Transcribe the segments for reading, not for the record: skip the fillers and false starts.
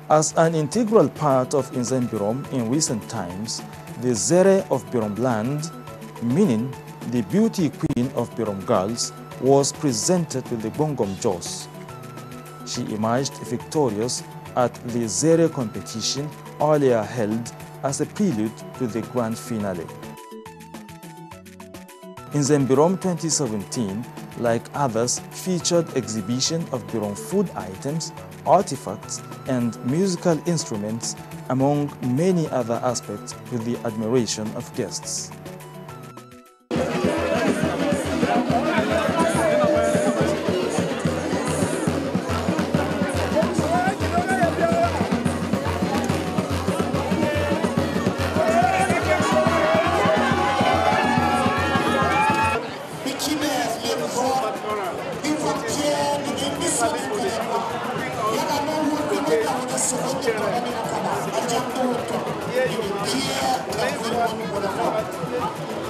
As an integral part of Nzembirom in recent times, the Zere of Birom land, meaning the beauty queen of Birom girls, was presented with the Bongom Jos. She emerged victorious at the Zere competition earlier held as a prelude to the grand finale. Nzembirom 2017, like others, featured exhibition of Birom food items, artifacts, and musical instruments, among many other aspects, to the admiration of guests.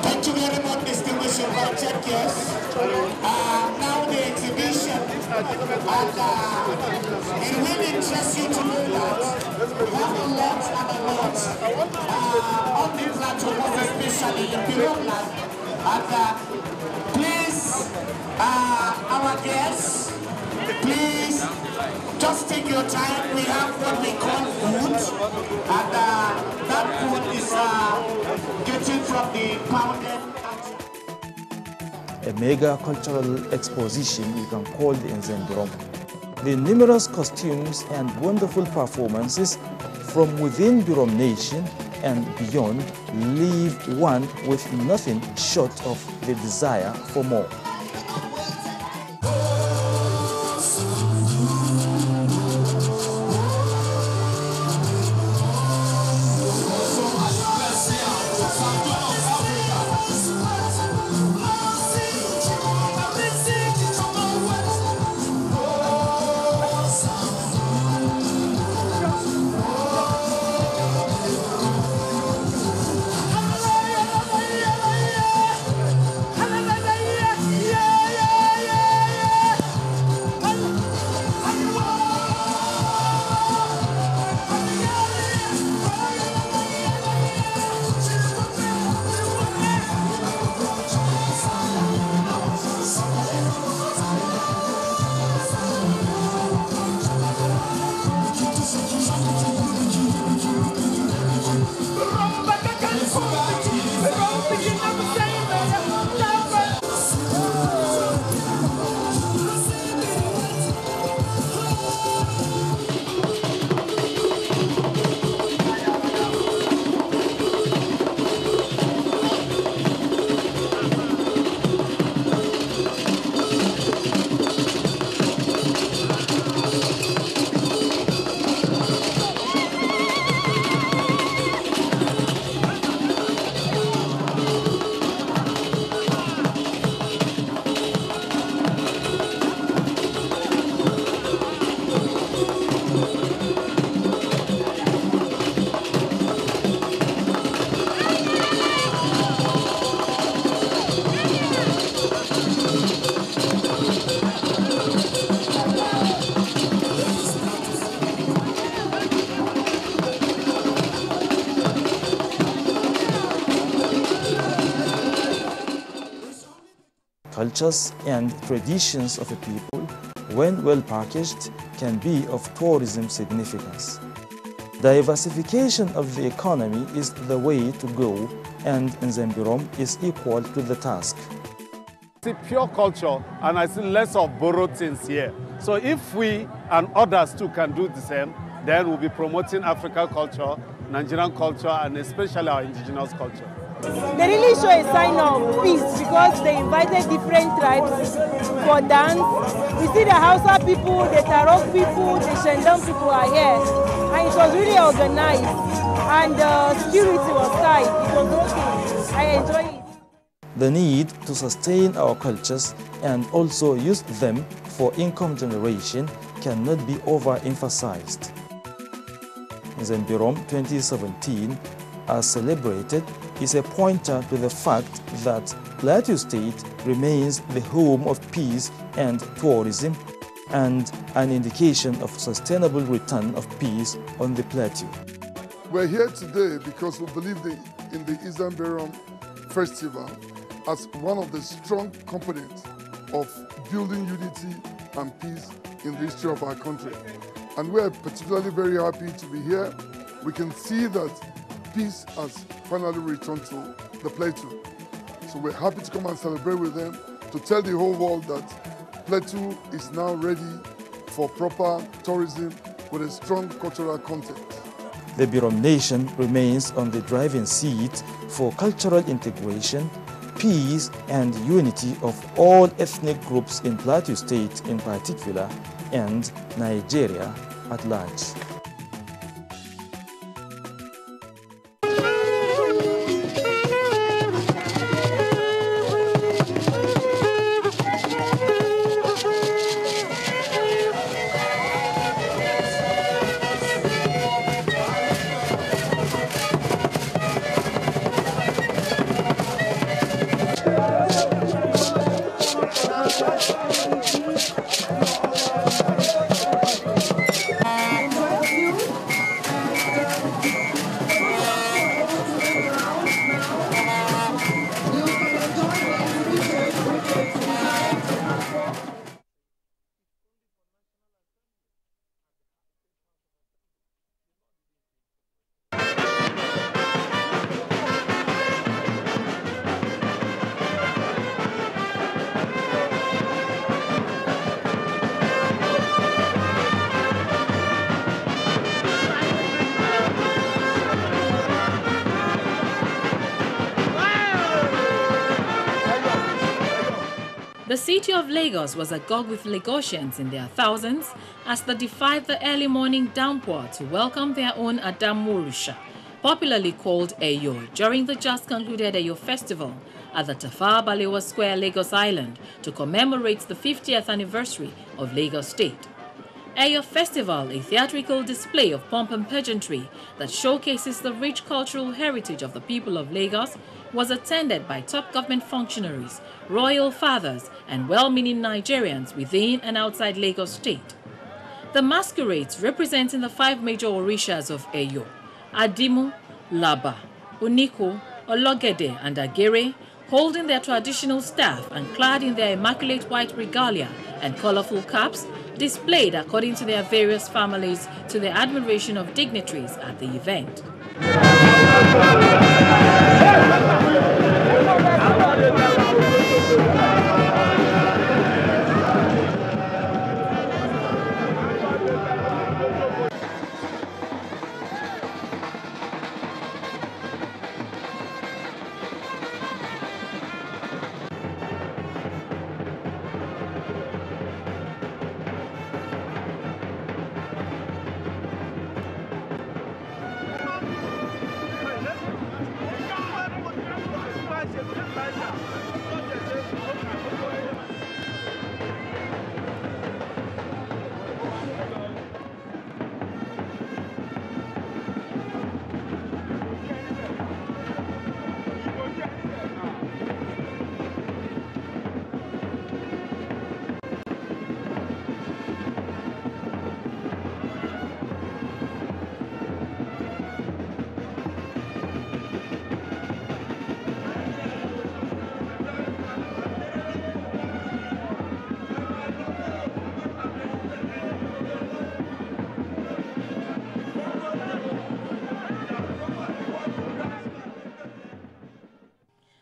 Thank you very much, distinguished invited guests. Now the exhibition, and it will interest you to know that we have a lot and a lot on the platform, especially in Birom land. And please, our guests, please just take your time. We have what we call food, and that food is getting from the pounded. A mega cultural exposition we can call the Nzembirom. The numerous costumes and wonderful performances from within Birom Nation and beyond leave one with nothing short of the desire for more. Cultures and traditions of a people, when well packaged, can be of tourism significance. Diversification of the economy is the way to go, and Nzembirom is equal to the task. I see pure culture, and I see less of borrowed things here. So if we and others too can do the same, then we'll be promoting African culture, Nigerian culture, and especially our indigenous culture. They really show a sign of peace because they invited different tribes for dance. We see the Hausa people, the Tarok people, the Shandong people are here. And it was really organized. And the security was tight. It was okay. I enjoy it. The need to sustain our cultures and also use them for income generation cannot be overemphasized. Nzembirom 2017, as celebrated, is a pointer to the fact that Plateau State remains the home of peace and tourism, and an indication of sustainable return of peace on the plateau. We're here today because we believe in the Eastern Birom Festival as one of the strong components of building unity and peace in the history of our country. And we're particularly very happy to be here. We can see that peace has finally returned to the plateau. So we're happy to come and celebrate with them, to tell the whole world that Plateau is now ready for proper tourism with a strong cultural content. The Birom nation remains on the driving seat for cultural integration, peace and unity of all ethnic groups in Plateau State in particular and Nigeria at large. The city of Lagos was agog with Lagosians in their thousands as they defied the early morning downpour to welcome their own Adamurusha, popularly called Eyo, during the just concluded Eyo Festival at the Tafawa Balewa Square, Lagos Island, to commemorate the 50th anniversary of Lagos State. Eyo Festival, a theatrical display of pomp and pageantry that showcases the rich cultural heritage of the people of Lagos, was attended by top government functionaries, royal fathers, and well-meaning Nigerians within and outside Lagos State. The masquerades representing the 5 major orishas of Eyo, Adimu, Laba, Oniko, Ologede, and Agere, holding their traditional staff and clad in their immaculate white regalia and colorful caps, displayed according to their various families to the admiration of dignitaries at the event.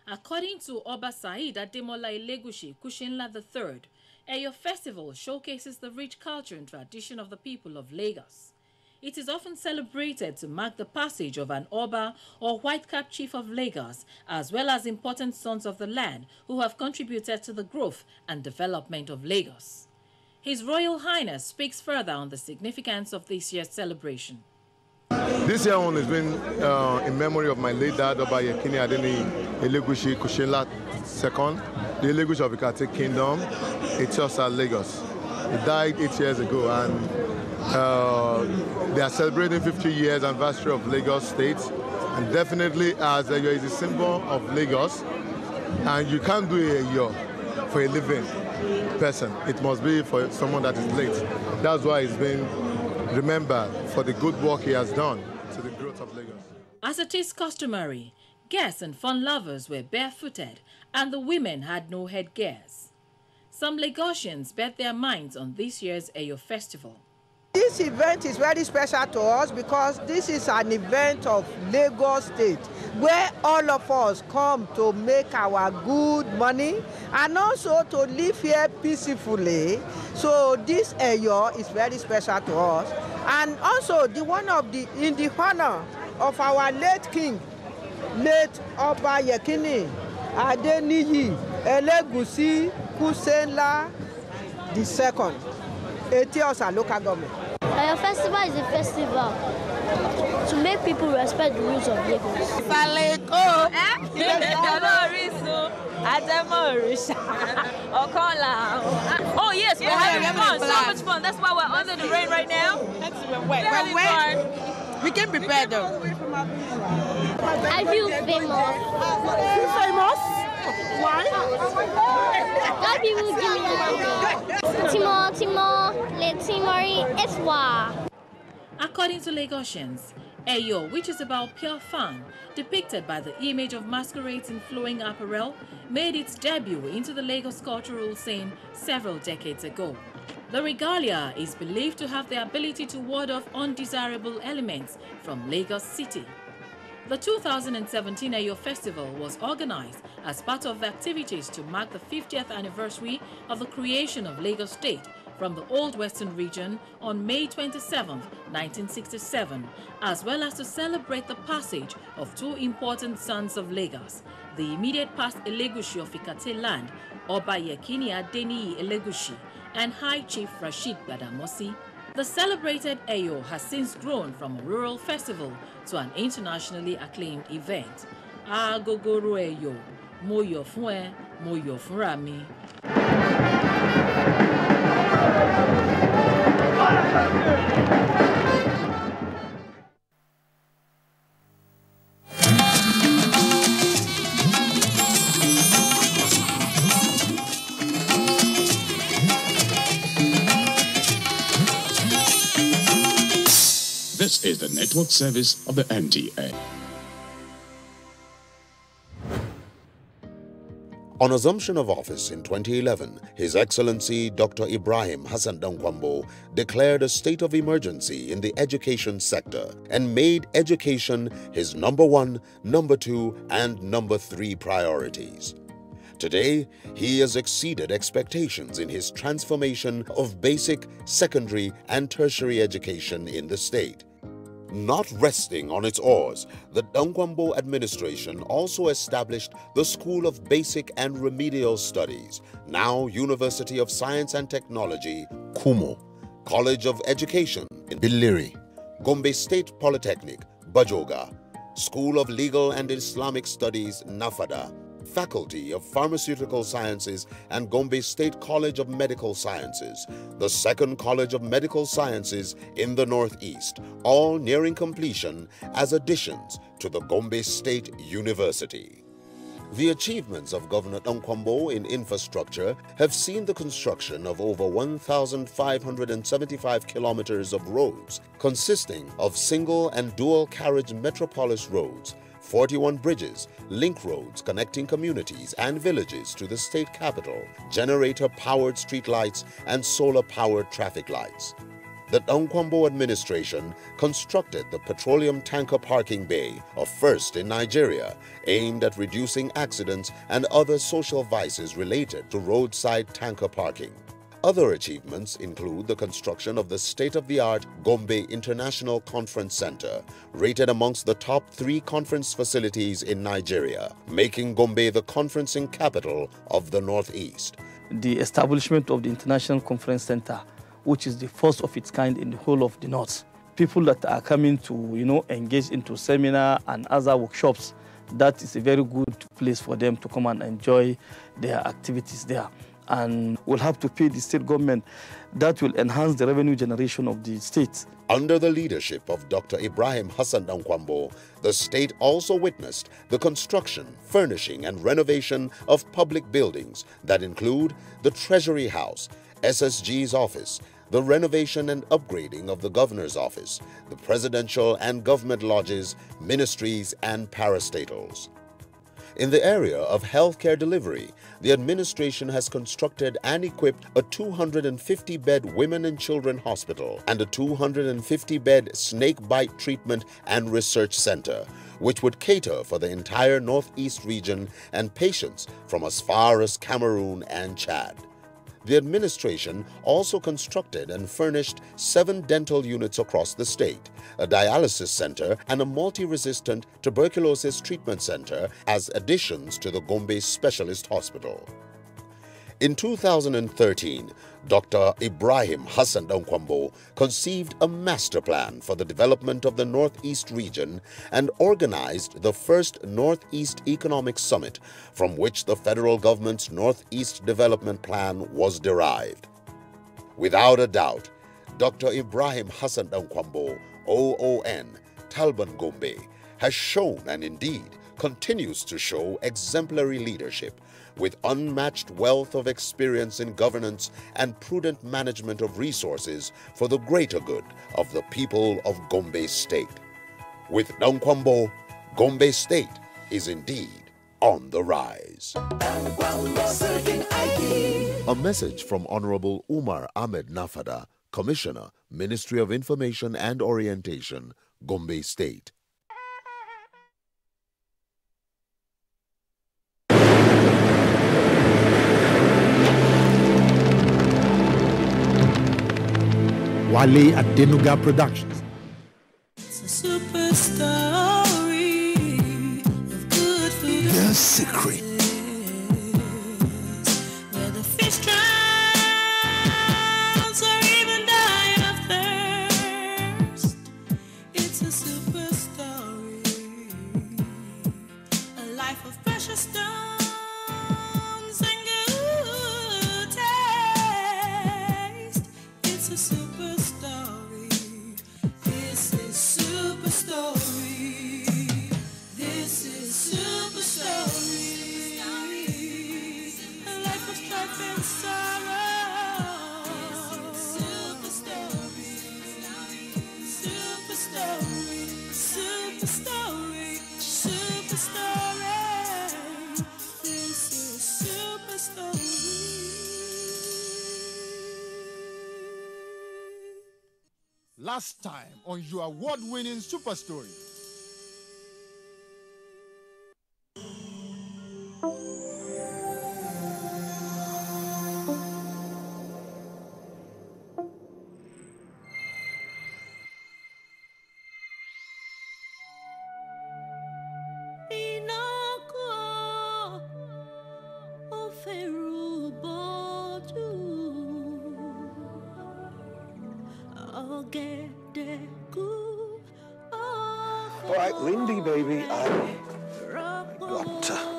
According to Oba Said Ademola Elegushi Kushinla III, Eyo Festival showcases the rich culture and tradition of the people of Lagos. It is often celebrated to mark the passage of an Oba or white-cap chief of Lagos, as well as important sons of the land who have contributed to the growth and development of Lagos. His Royal Highness speaks further on the significance of this year's celebration. This year one has been in memory of my late dad, Oba Yekini Adeni Elegushi Kushinla II, the Elegushi of Ikate Kingdom, Etiosa, Lagos. He died 8 years ago, and they are celebrating 50 years anniversary of Lagos State, and definitely as Eyo is a symbol of Lagos, and you can't do Eyo for a living. person. It must be for someone that is late. That's why he's been remembered for the good work he has done to the growth of Lagos. As it is customary, guests and fun lovers were barefooted and the women had no headgears. Some Lagosians bet their minds on this year's Eyo Festival. This event is very special to us because this is an event of Lagos State where all of us come to make our good money and also to live here peacefully. So this Eyo is very special to us, and also in the honor of our late king, late Oba Yekini Adeniyi Elegushi Kusenla II, Etiosa local government. Our festival is a festival to make people respect the rules of Lagos. Oh yes, we're having fun, so much fun. That's why we're under the rain right now. We can prepare though. I feel famous. You famous? Why? God people give me the Timo, Le Timori, Etwa. According to Lagosians, Eyo, which is about pure fun, depicted by the image of masquerades in flowing apparel, made its debut into the Lagos cultural scene several decades ago. The regalia is believed to have the ability to ward off undesirable elements from Lagos City. The 2017 Eyo Festival was organized as part of activities to mark the 50th anniversary of the creation of Lagos State from the Old Western region on May 27, 1967, as well as to celebrate the passage of two important sons of Lagos, the immediate past Elegushi of Ikate land, Oba Yekini Adeniyi Elegushi, and High Chief Rashid Gbadamosi. The celebrated Eyo has since grown from a rural festival to an internationally acclaimed event. Agogoro Eyo, mo yo fun e, mo yo funra mi. This is the network service of the NTA. On assumption of office in 2011, His Excellency Dr. Ibrahim Hassan Dankwambo declared a state of emergency in the education sector and made education his #1, #2, and #3 priorities. Today, he has exceeded expectations in his transformation of basic, secondary, and tertiary education in the state. Not resting on its oars, the Dankwambo administration also established the School of Basic and Remedial Studies, now University of Science and Technology, Kumo, College of Education in Billiri, Gombe State Polytechnic, Bajoga, School of Legal and Islamic Studies, Nafada, Faculty of Pharmaceutical Sciences and Gombe State College of Medical Sciences, the second College of Medical Sciences in the Northeast, all nearing completion as additions to the Gombe State University. The achievements of Governor Dankwambo in infrastructure have seen the construction of over 1,575 kilometers of roads, consisting of single and dual carriage metropolis roads, 41 bridges, link roads connecting communities and villages to the state capital, generator-powered streetlights, and solar-powered traffic lights. The Dankwambo administration constructed the petroleum tanker parking bay, a first in Nigeria, aimed at reducing accidents and other social vices related to roadside tanker parking. Other achievements include the construction of the state-of-the-art Gombe International Conference Center, rated amongst the top 3 conference facilities in Nigeria, making Gombe the conferencing capital of the Northeast. The establishment of the International Conference Center, which is the first of its kind in the whole of the North. People that are coming to, engage into seminar and other workshops, that is a very good place for them to come and enjoy their activities there. and will have to pay the state government. That will enhance the revenue generation of the state. Under the leadership of Dr. Ibrahim Hassan Dankwambo, the state also witnessed the construction, furnishing, and renovation of public buildings that include the Treasury House, SSG's office, the renovation and upgrading of the Governor's office, the presidential and government lodges, ministries, and parastatals. In the area of healthcare delivery, the administration has constructed and equipped a 250-bed women and children hospital and a 250-bed snake bite treatment and research center, which would cater for the entire Northeast region and patients from as far as Cameroon and Chad. The administration also constructed and furnished 7 dental units across the state, a dialysis center, and a multi-resistant tuberculosis treatment center as additions to the Gombe Specialist Hospital. In 2013, Dr. Ibrahim Hassan Dankwambo conceived a master plan for the development of the Northeast region and organized the first Northeast Economic Summit, from which the federal government's Northeast Development Plan was derived. Without a doubt, Dr. Ibrahim Hassan Dankwambo, OON, Talban Gombe, has shown and indeed continues to show exemplary leadership, with unmatched wealth of experience in governance and prudent management of resources for the greater good of the people of Gombe State. With Dankwambo, Gombe State is indeed on the rise. A message from Honorable Umar Ahmed Nafada, Commissioner, Ministry of Information and Orientation, Gombe State. Wale Adenuga Productions. It's a super story of good food. The Secret. Where the fish drowns or even die of thirst. It's a super story. A life of precious stones and good taste. It's a super Last time on your award-winning Super Story. All right, Lindy, baby, I got to.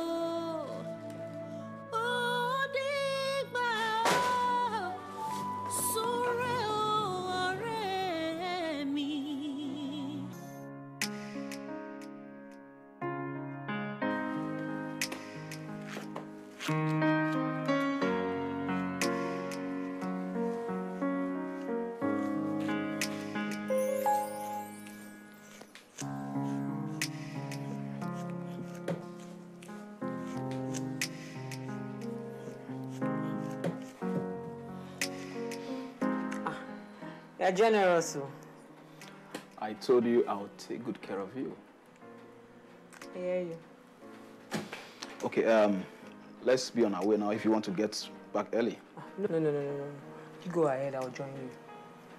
You're generous. I told you I would take good care of you. I hear you. Okay, let's be on our way now if you want to get back early. No. You go ahead, I'll join you.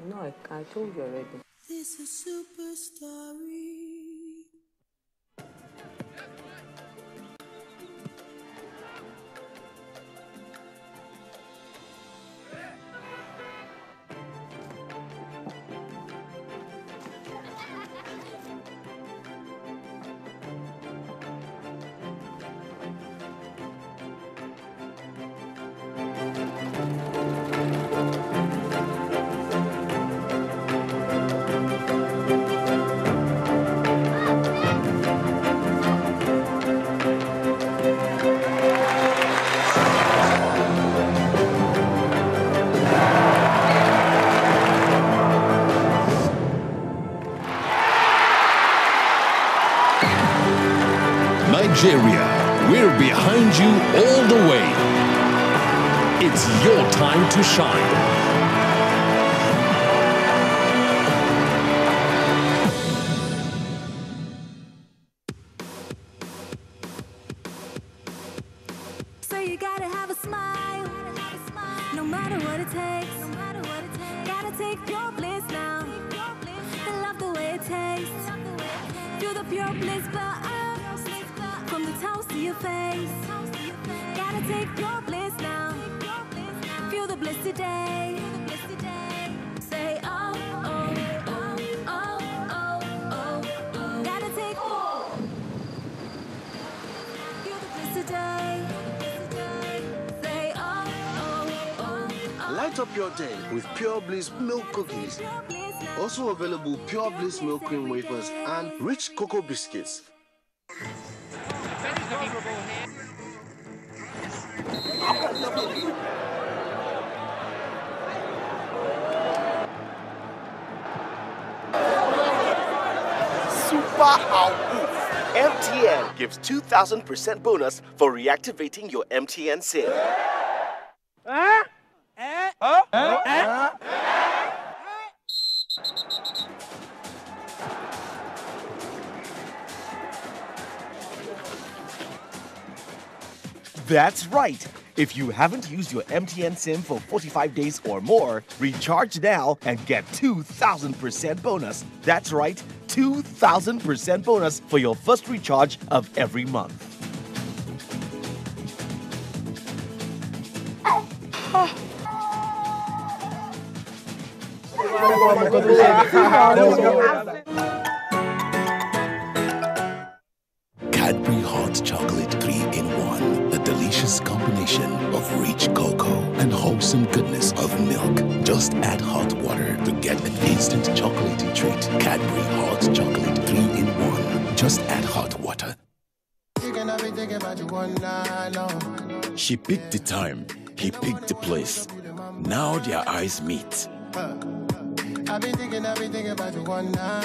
You know, I told you already. This is super story. Nigeria, we're behind you all the way. It's your time to shine. So you gotta have a smile, no matter what it takes. Gotta take pure bliss now. I love the way it tastes. Feel the pure bliss burn from the toes to your face. Gotta take pure bliss now. Feel the bliss today. Say oh oh oh oh oh oh oh. Gotta take feel the bliss today. Say oh oh oh. Light up your day with Pure Bliss milk cookies. Also available Pure Bliss milk cream wafers and rich cocoa biscuits. Super Abu. MTN gives 2,000% bonus for reactivating your MTN SIM. That's right. If you haven't used your MTN SIM for 45 days or more, recharge now and get 2,000% bonus. That's right, 2,000% bonus for your first recharge of every month. Cadbury Hot Chocolate 3-in-1, a delicious combination of rich cocoa and wholesome goodness of milk. Just add hot water to get an instant chocolatey treat. Cadbury Hot Chocolate 3-in-1. Just add hot water. She picked the time, he picked the place. Now their eyes meet.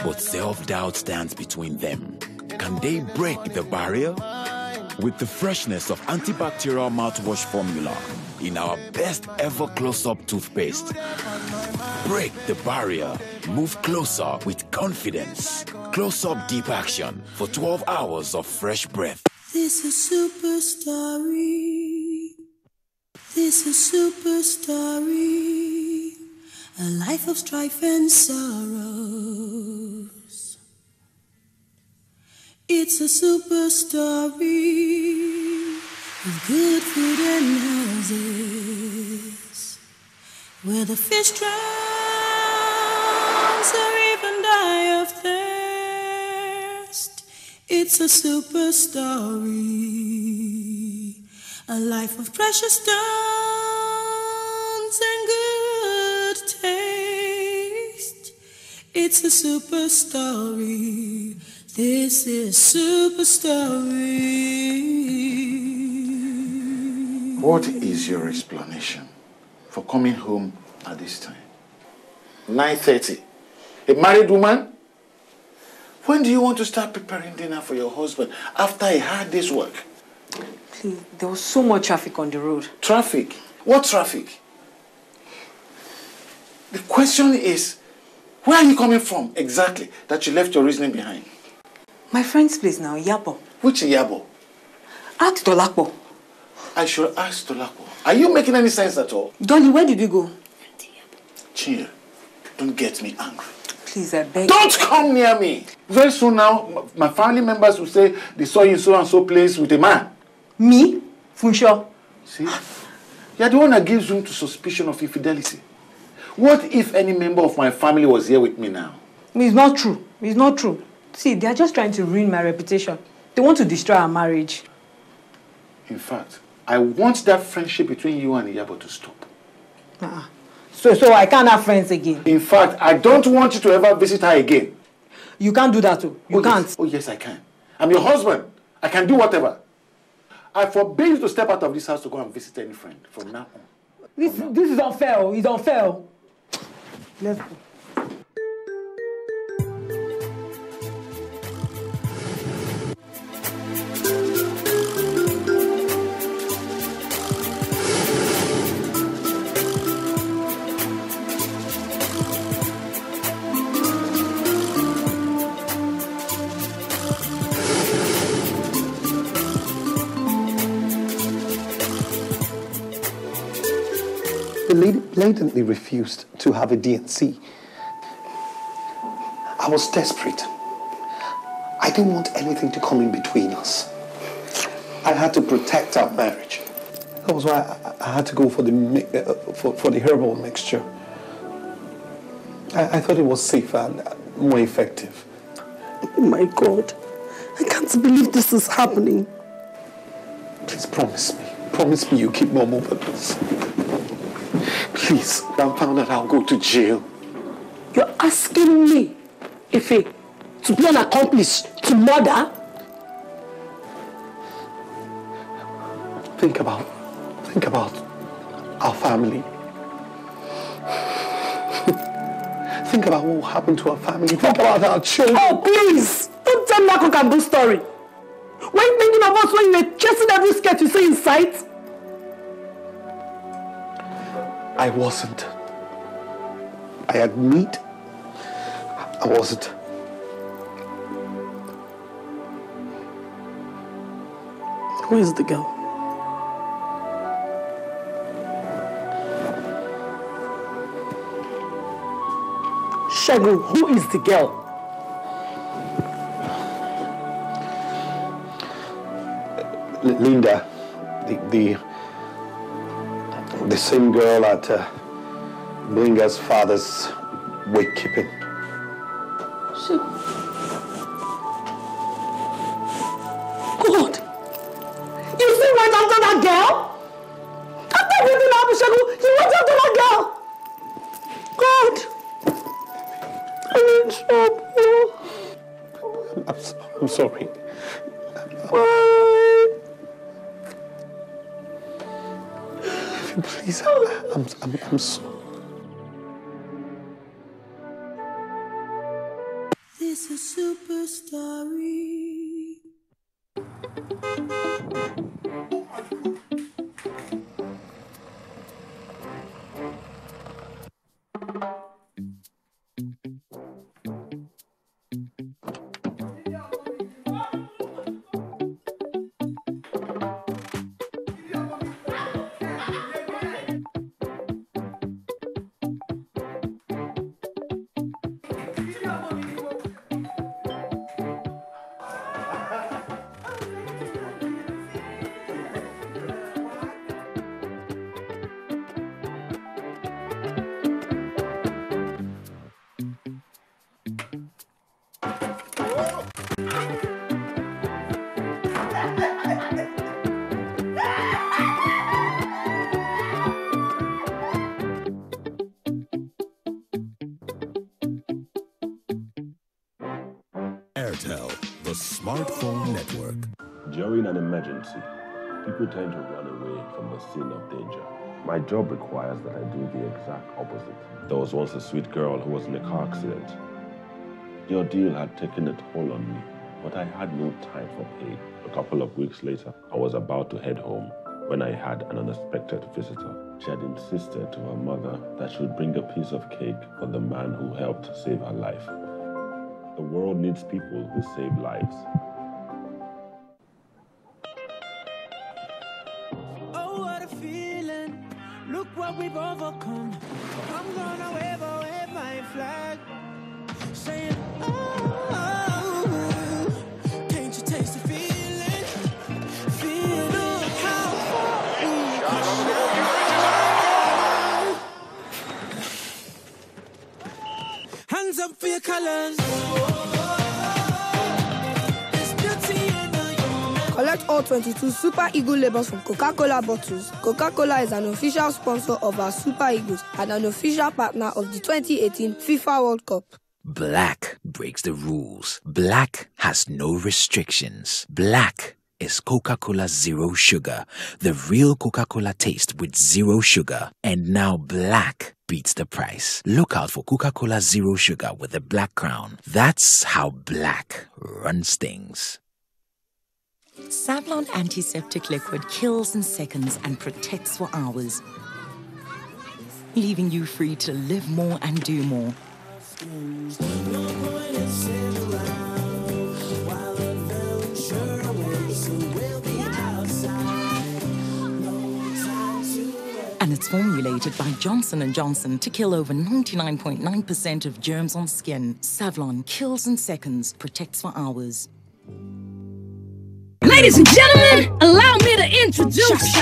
But self-doubt stands between them. Can they break the barrier? With the freshness of antibacterial mouthwash formula in our best ever close-up toothpaste. Break the barrier. Move closer with confidence. Close-up deep action for 12 hours of fresh breath. This is super story. This is super story. A life of strife and sorrows. It's a super story of good food and houses where the fish drowns or even die of thirst. It's a super story, a life of precious stones and good taste. It's a super story. This is super story. What is your explanation for coming home at this time? 9:30. A married woman? When do you want to start preparing dinner for your husband after a hard day's work? Please, there was so much traffic on the road. Traffic? What traffic? The question is, where are you coming from exactly that you left your reasoning behind? My friend's place now, Yabo. Which Yabo? Ask Dolapo. I should ask Dolapo. Are you making any sense at all? Dolly, where did you go? Chill. Don't get me angry. Please, I beg. Don't come near me. Very soon now, my family members will say they saw you in so and so place with a man. Me? Funsho? See? You're the one that gives room to suspicion of infidelity. What if any member of my family was here with me now? It's not true. It's not true. See, they're just trying to ruin my reputation. They want to destroy our marriage. In fact, I want that friendship between you and Iyabo to stop. So I can't have friends again. In fact, I don't want you to ever visit her again. You can't do that too. You can't. Yes. Oh, yes, I can. I'm your husband. I can do whatever. I forbid you to step out of this house to go and visit any friend from now on. This is unfair. It's unfair. Let's go. The lady blatantly refused to have a DNC. I was desperate. I didn't want anything to come in between us. I had to protect our marriage. That was why I had to go for the herbal mixture. I thought it was safer and more effective. Oh my God. I can't believe this is happening. Please promise me. Promise me you keep mom over this. Please. I found that I'll go to jail. You're asking me, Ife, to be an accomplice to murder? Think about our family. Think about what will happen to our family. Think about our children. Oh, please! Don't tell me that cock and bull story. Were you thinking of us when you were chasing every skirt you see in sight? I wasn't. I admit, I wasn't. Who is the girl? Shagun, who is the girl? Linda, the same girl at Blinga's father's wake keeping. God! You still went after that girl? After everything happened, Shagun, you went after that girl! God! I'm in trouble. I'm sorry. Why? Please, I'm sorry. This is super story. Airtel, the smartphone network. During an emergency, people tend to run away from the scene of danger. My job requires that I do the exact opposite. There was once a sweet girl who was in a car accident. The ordeal had taken a toll on me, but I had no time for pain. A couple of weeks later, I was about to head home when I had an unexpected visitor. She had insisted to her mother that she would bring a piece of cake for the man who helped save her life. The world needs people who save lives. Oh, what a feeling. Look what we've overcome. I'm gonna wave my flag. Saying, oh, can't you taste the feeling? Feel how far we come now. Hands up for your colors. Collect all 22 Super Eagle labels from Coca-Cola bottles. Coca-Cola is an official sponsor of our Super Eagles and an official partner of the 2018 FIFA World Cup. Black breaks the rules. Black has no restrictions. Black is Coca-Cola Zero Sugar, the real Coca-Cola taste with zero sugar. And now Black beats the price. Look out for Coca-Cola Zero Sugar with the black crown. That's how Black runs things. Savlon antiseptic liquid kills in seconds and protects for hours, leaving you free to live more and do more. And it's formulated by Johnson & Johnson to kill over 99.9% of germs on skin. Savlon kills in seconds, protects for hours. Ladies and gentlemen, allow me to introduce.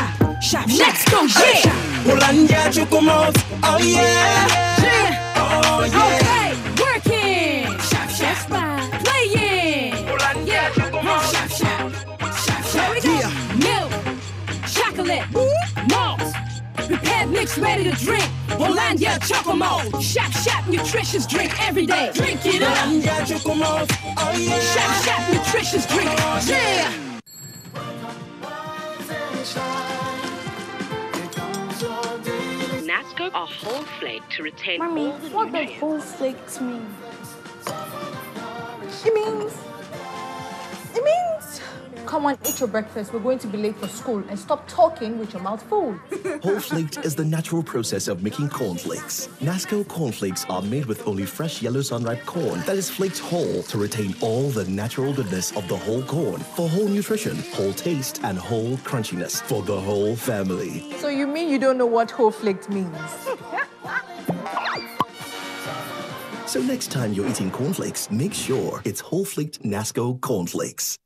Let's go, yeah. Hollandia Chocomout, oh yeah. Yeah. Oh yeah. Okay, working. Shop, playing. Hollandia Chocomout. Here we go. Milk, chocolate, malt, prepared mix ready to drink. Hollandia Chocomout. Shop, nutritious drink every day. Drink it up. Hollandia Chocomout, oh yeah. Shop, nutritious drink. Yeah. Nasco are whole flake to retain Mommy, all the what does nutrients. whole flakes mean? It means... Come on, eat your breakfast. We're going to be late for school. And stop talking with your mouth full. Whole flaked is the natural process of making cornflakes. Nasco cornflakes are made with only fresh yellow sun-ripe corn that is flaked whole to retain all the natural goodness of the whole corn for whole nutrition, whole taste, and whole crunchiness for the whole family. So you mean you don't know what whole flaked means? So next time you're eating cornflakes, make sure it's whole flaked Nasco cornflakes.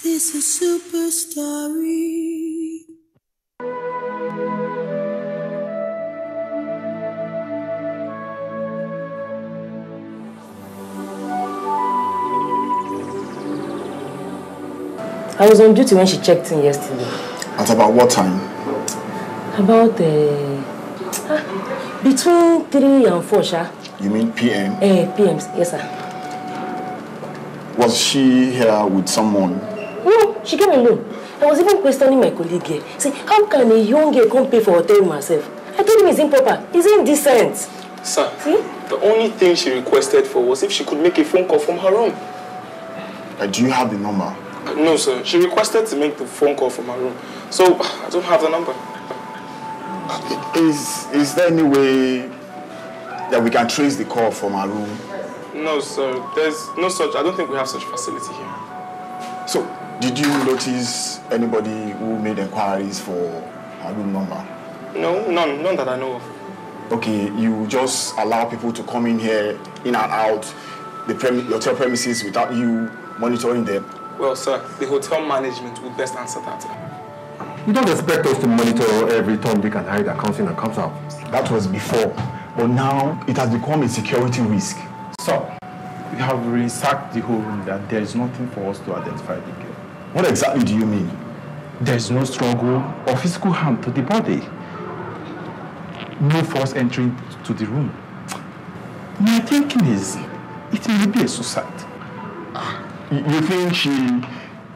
This is super story. I was on duty when she checked in yesterday. At about what time? About between 3 and 4, sha. You mean PM? PM, yes, sir. Was she here with someone? No, she came alone. I was even questioning my colleague here. See, how can a young girl come pay for hotel room herself? I told him it's improper. It's indecent. Sir, see? The only thing she requested for was if she could make a phone call from her room. Do you have the number? No, sir. She requested to make the phone call from her room. So, I don't have the number. Is there any way that we can trace the call from her room? No, sir. There's no such... I don't think we have such facility here. So, did you notice anybody who made inquiries for her room number? No, none that I know of. Okay, you just allow people to come in here, in and out, the hotel premises without you monitoring them? Well, sir, the hotel management will best answer that. You don't expect us to monitor every Tom, Dick, and Harry that comes in and comes out. That was before, but now it has become a security risk. So, we have ransacked the whole room that there is nothing for us to identify the girl. What exactly do you mean? There is no struggle or physical harm to the body. No force entering to the room. My thinking is, it may be a suicide. You think she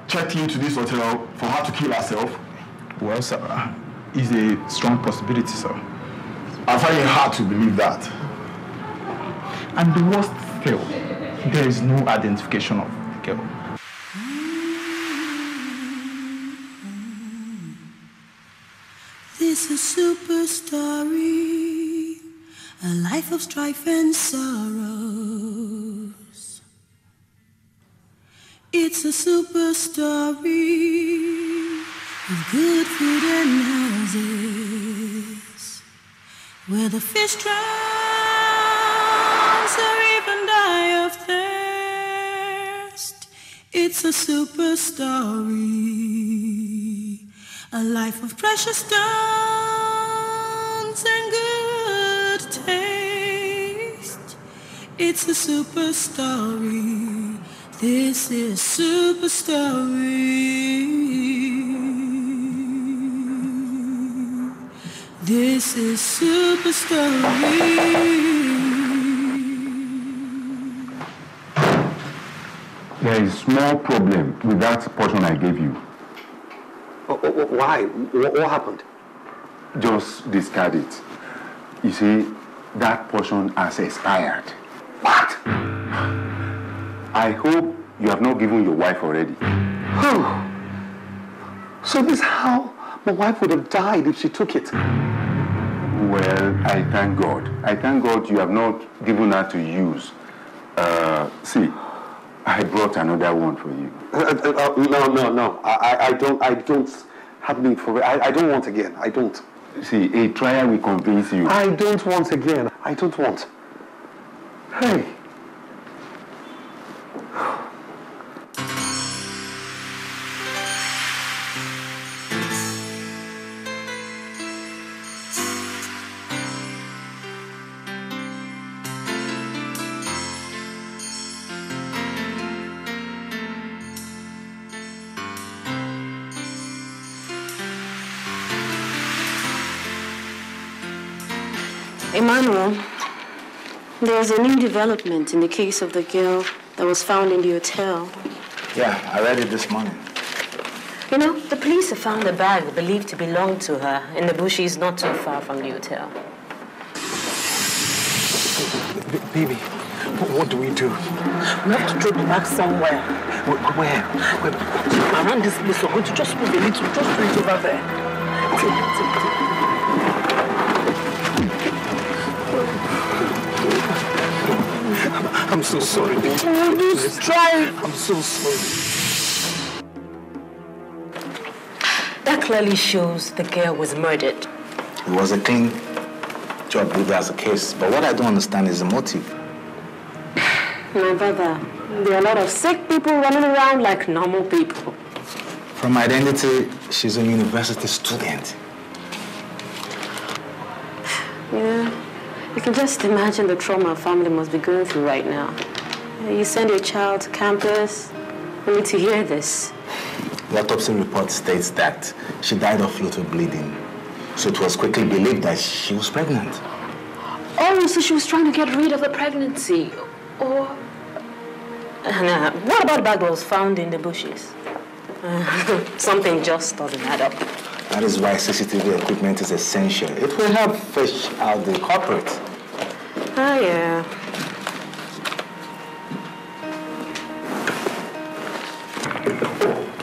checked into this hotel for her to kill herself? Well, sir, it's a strong possibility, sir. I find it hard to believe that. And the worst still, there is no identification of the girl. This is super story, a life of strife and sorrows. It's a super story of good food and houses, where the fish drowns or even die of thirst. It's a super story, a life of precious stones and good taste. It's a super story. This is super story. This is super story. There is a small problem with that portion I gave you. Why? What happened? Just discard it. You see, that portion has expired. What? I hope you have not given your wife already. Oh. So this is how my wife would have died if she took it. Well, I thank God. I thank God you have not given her to use. See, I brought another one for you. No. I don't have need for it. I don't want again. I don't. See, a trial will convince you. I don't want again. I don't want. Hey. Emmanuel, there's a new development in the case of the girl that was found in the hotel. Yeah, I read it this morning. You know, the police have found a bag believed to belong to her in the bushes not too far from the hotel. Baby, what do we do? We have to throw the bag somewhere. Where? Around this place, we're going to just move a little, just throw it over there. Take. I'm so sorry, baby. Just try. I'm so sorry. That clearly shows the girl was murdered. It was a clean job with as a case, but what I don't understand is the motive. My brother, there are a lot of sick people running around like normal people. From identity, she's a university student. Yeah. You can just imagine the trauma a family must be going through right now. You send your child to campus, only to hear this. The autopsy report states that she died of fluid bleeding. So it was quickly believed that she was pregnant. Oh, so she was trying to get rid of the pregnancy. Or... what about the bag that was found in the bushes? Something just doesn't add up. That is why CCTV equipment is essential. It will help fish out the culprit. Ah, yeah.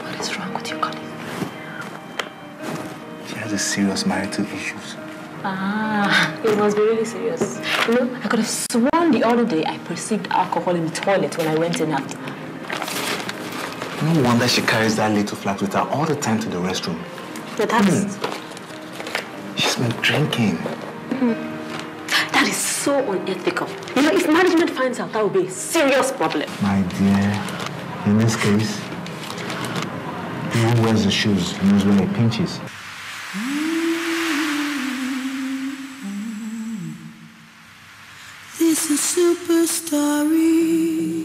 What is wrong with your colleague? She has a serious marital issues. Ah, it must be really serious. You know, I could have sworn the other day I perceived alcohol in the toilet when I went in after. No wonder she carries that little flat with her all the time to the restroom. But that's... She's been drinking. That is so unethical. You know, if management finds out, that would be a serious problem. My dear, in this case, who wears the shoes knows when it pinches. This is super story.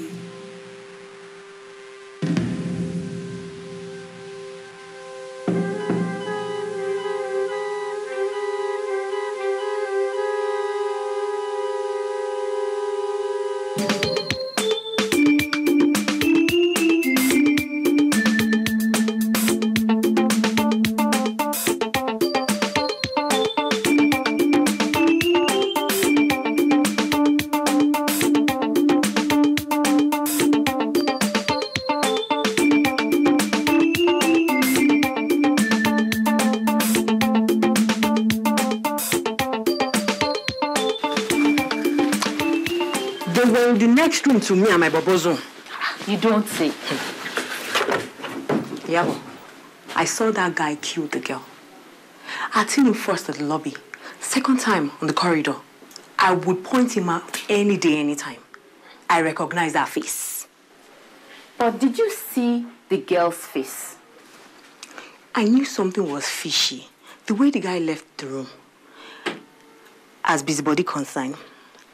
Room to me and my bobozo. You don't say. Yeah, I saw that guy kill the girl. I seen him first at the lobby. Second time on the corridor. I would point him out any day, anytime. I recognize that face. But did you see the girl's face? I knew something was fishy. The way the guy left the room. As busybody concerned,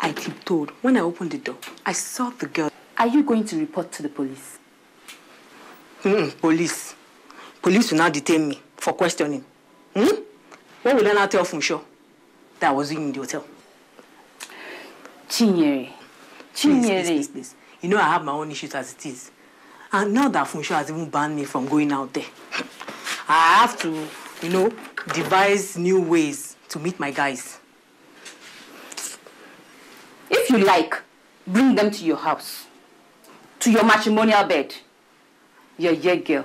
I tiptoed. When I opened the door, I saw the girl. Are you going to report to the police? Police. Police will now detain me for questioning. What will I now tell Funsho? That I was in the hotel. Chinyere. Please. You know I have my own issues as it is. And now that Funsho has even banned me from going out there, I have to, devise new ways to meet my guys. If you like, bring them to your house, to your matrimonial bed. You're a girl.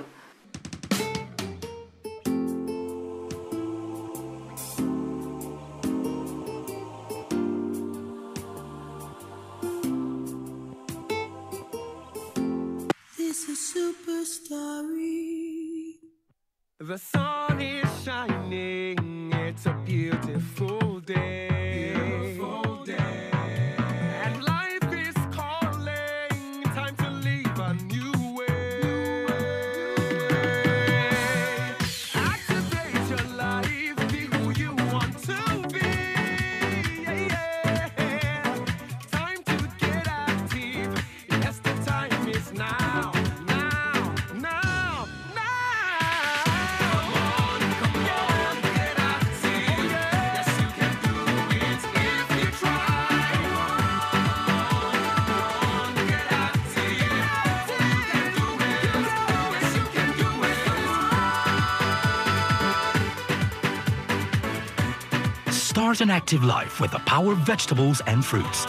This is super story. The sun is shining, it's a beautiful beautiful day. Beautiful day. And life is calling, time to live a new way. Activate your life, be who you want to be. Time to get active. Yes, the time is now. Start an active life with the power of vegetables and fruits.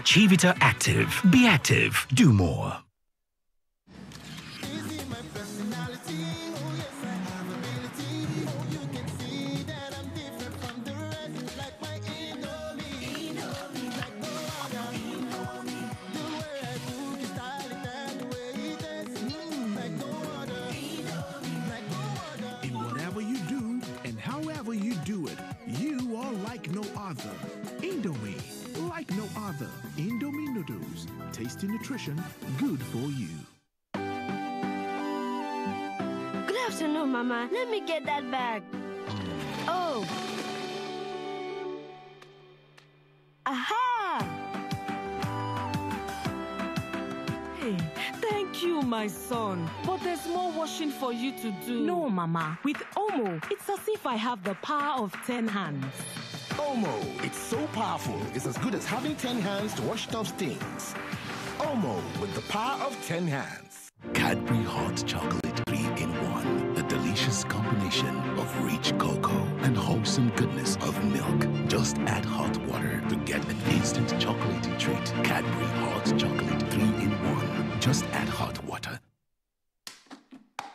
Chivita Active. Be active. Do more. Indomie, like no other. Indomie noodles, tasty nutrition, good for you. Good afternoon, Mama. Let me get that bag. Oh. Aha! Hey, thank you, my son. But there's more washing for you to do. No, Mama. With Omo, it's as if I have the power of 10 hands. Omo, it's so powerful, it's as good as having 10 hands to wash tough stains. Omo, with the power of 10 hands. Cadbury Hot Chocolate 3-in-1. A delicious combination of rich cocoa and wholesome goodness of milk. Just add hot water to get an instant chocolatey treat. Cadbury Hot Chocolate 3-in-1. Just add hot water.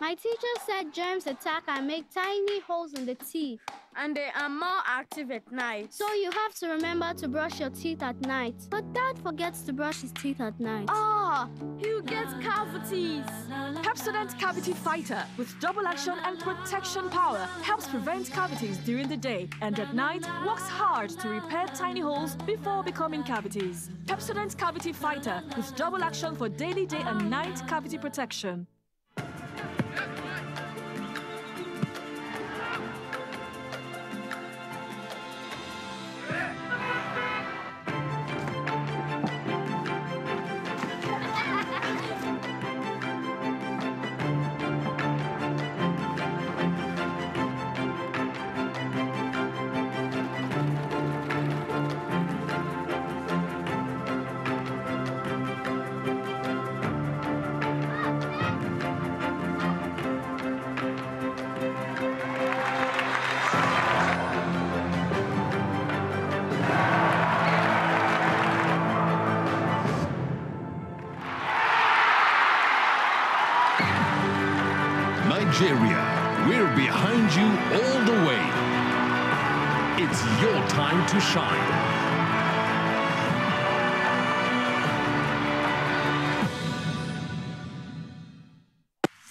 My teacher said germs attack and make tiny holes in the teeth. And they are more active at night. So you have to remember to brush your teeth at night. But Dad forgets to brush his teeth at night. Ah, he gets cavities. Pepsodent Cavity Fighter with double action and protection power helps prevent cavities during the day and at night works hard to repair tiny holes before becoming cavities. Pepsodent Cavity Fighter with double action for daily day and night cavity protection. Nigeria, we're behind you all the way. It's your time to shine.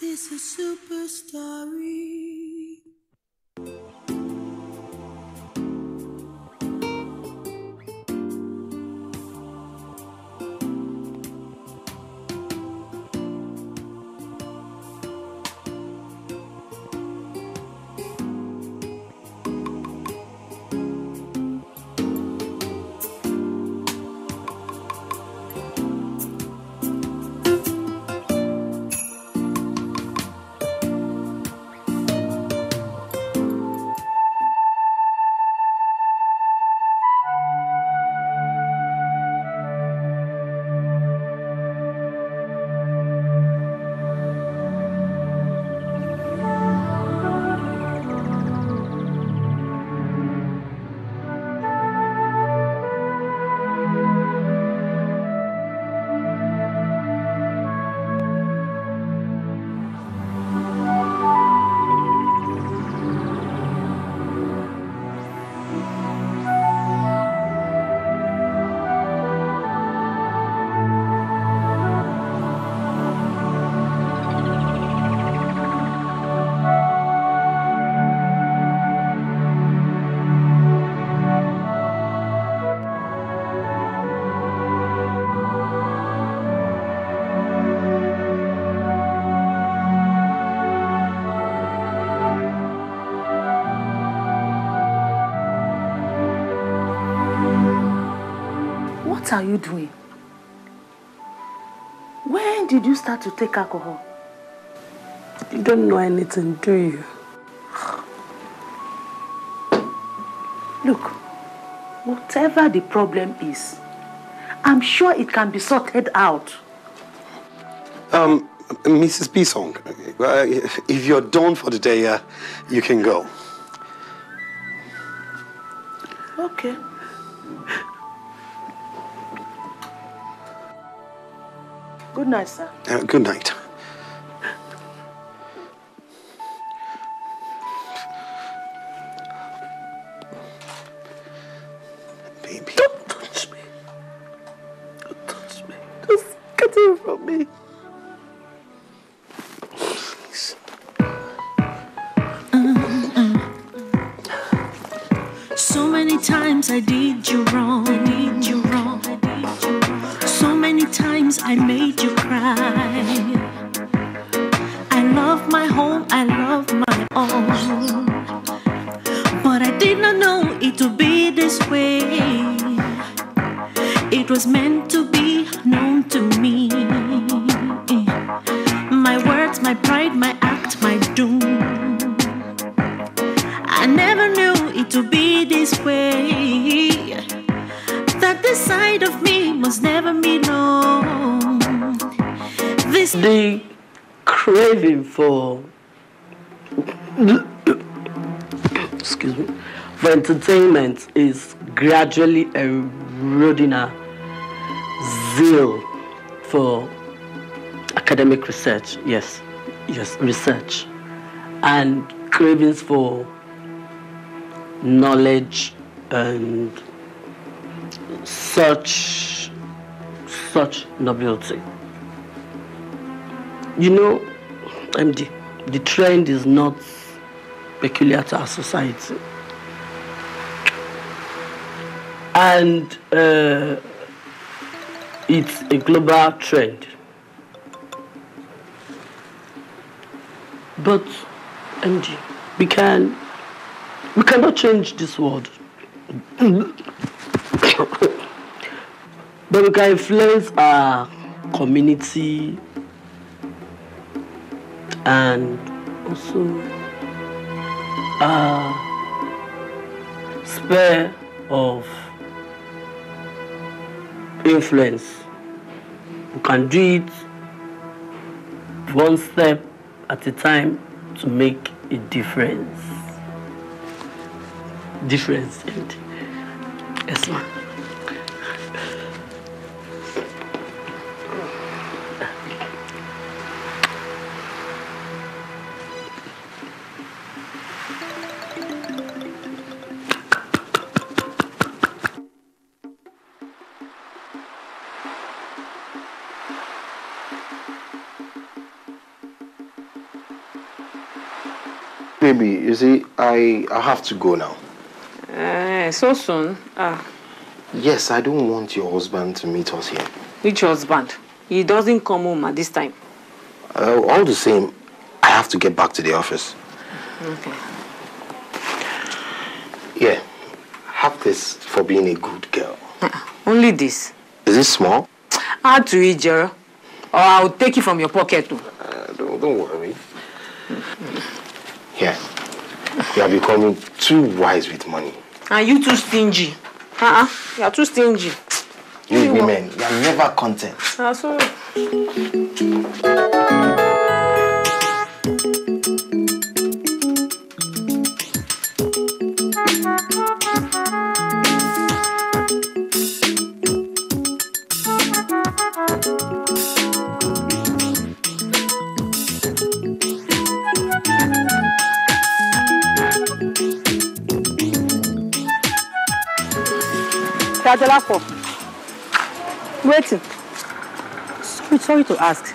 This is Super Story. What are you doing? When did you start to take alcohol? You don't know anything, do you? Look, whatever the problem is, I'm sure it can be sorted out. Mrs. Bisong, if you're done for the day, you can go. Okay. Good night, sir. Good night. Baby. Don't touch me. Don't touch me. Just get away from me. Please. So many times I did you wrong, So many times I made you cry. I love my home, I love my own. But I did not know it would be this way. It was meant to be known to me. My words, my pride, my act, my doom. I never knew it would be this way. That this side of me must never be known. The craving for excuse me, for entertainment is gradually eroding our zeal for academic research. Yes, research, and cravings for knowledge and such nobility. You know, MD, the trend is not peculiar to our society. And it's a global trend. But, MD, we cannot change this world. But we can influence our community and also our sphere of influence. We can do it one step at a time to make a difference. And yes, ma'am. Baby, you see, I have to go now. So soon? Yes, I don't want your husband to meet us here. Which husband? He doesn't come home at this time. All the same, I have to get back to the office. Okay. Yeah, have this for being a good girl. Only this. Is it small? Add to it, Jero. Or I'll take it from your pocket too. Don't worry. Here, you are becoming too wise with money. And you too stingy. You are too stingy. You women, you are never content. So. Waiting. Sorry to ask.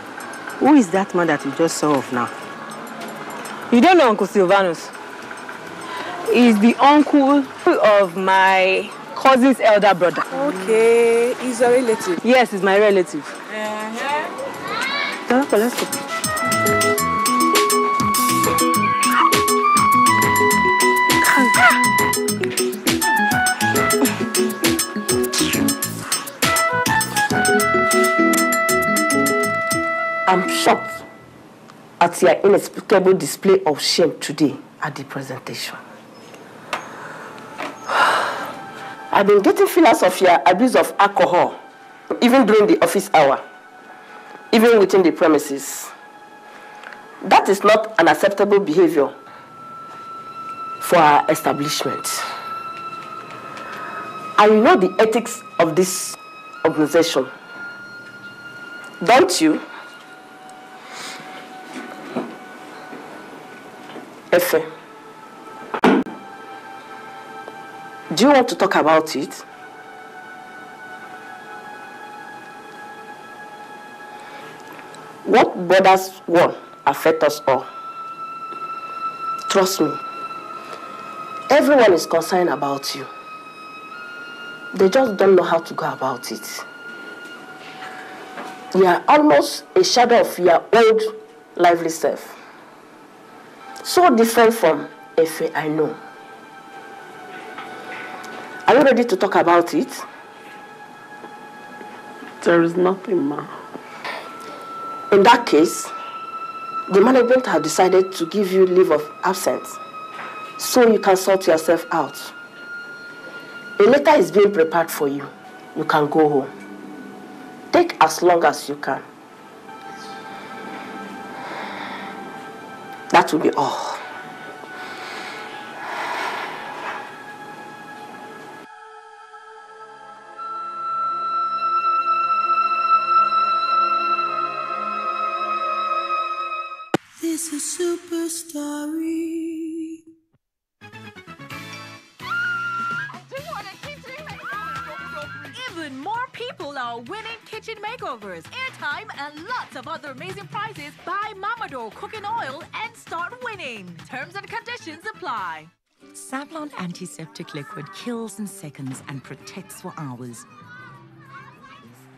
Who is that man that you just saw off now? You don't know Uncle Silvanus? He's the uncle of my cousin's elder brother. Okay, he's a relative. Yes, he's my relative. Let's go. I'm shocked at your inexplicable display of shame today at the presentation. I've been getting feelings of your abuse of alcohol, even during the office hour, even within the premises. That is not an acceptable behavior for our establishment. And you know the ethics of this organization, don't you? Efe, do you want to talk about it? What bothers one affects us all. Trust me, everyone is concerned about you. They just don't know how to go about it. You are almost a shadow of your old lively self. So different from Efe, I know. Are you ready to talk about it? There is nothing, ma. In that case, the management have decided to give you leave of absence so you can sort yourself out. A letter is being prepared for you. You can go home. Take as long as you can. That will be all. This is super story. Even more people are winning kitchen makeovers, airtime, and lots of other amazing prizes. Buy Mamador cooking oil and start winning. Terms and conditions apply. Savlon antiseptic liquid kills in seconds and protects for hours,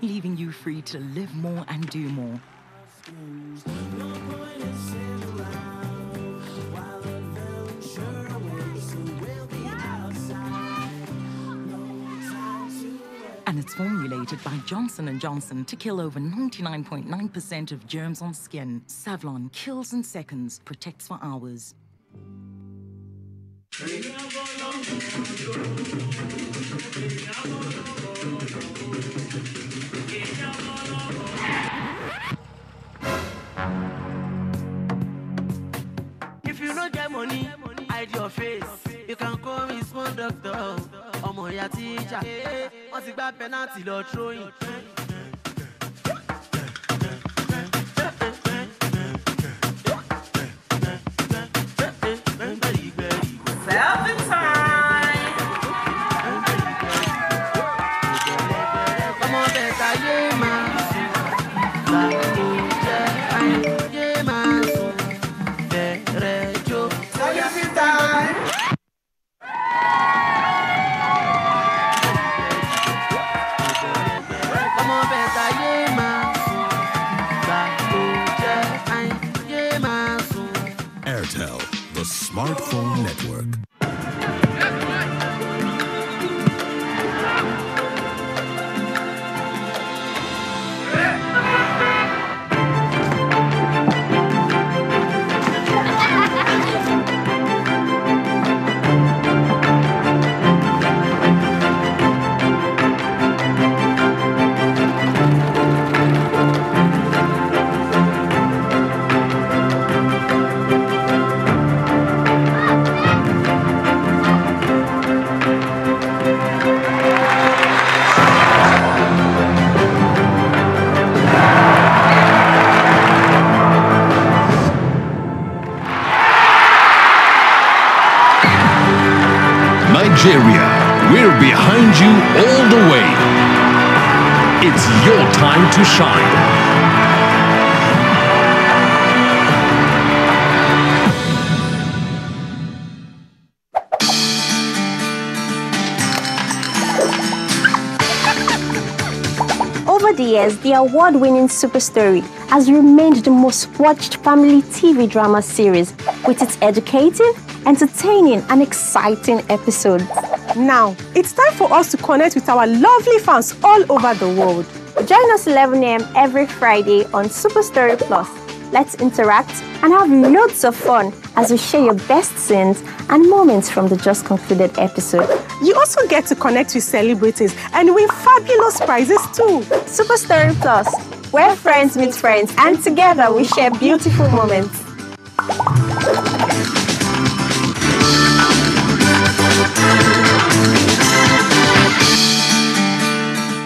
leaving you free to live more and do more. And it's formulated by Johnson & Johnson to kill over 99.9% of germs on skin. Savlon kills in seconds, protects for hours. If you don't get money, hide your face. You can call me small doctor. Omo ya teacher. What's the bad penalty or throwing? Airtel, the smartphone network. Nigeria, we're behind you all the way. It's your time to shine. Over the years, the award-winning Super Story has remained the most watched family TV drama series with its educative, entertaining and exciting episodes. Now, it's time for us to connect with our lovely fans all over the world. Join us 11 a.m. every Friday on Super Story Plus. Let's interact and have loads of fun as we share your best scenes and moments from the just concluded episode. You also get to connect with celebrities and win fabulous prizes too. Super Story Plus, where friends meet friends and together we share beautiful moments.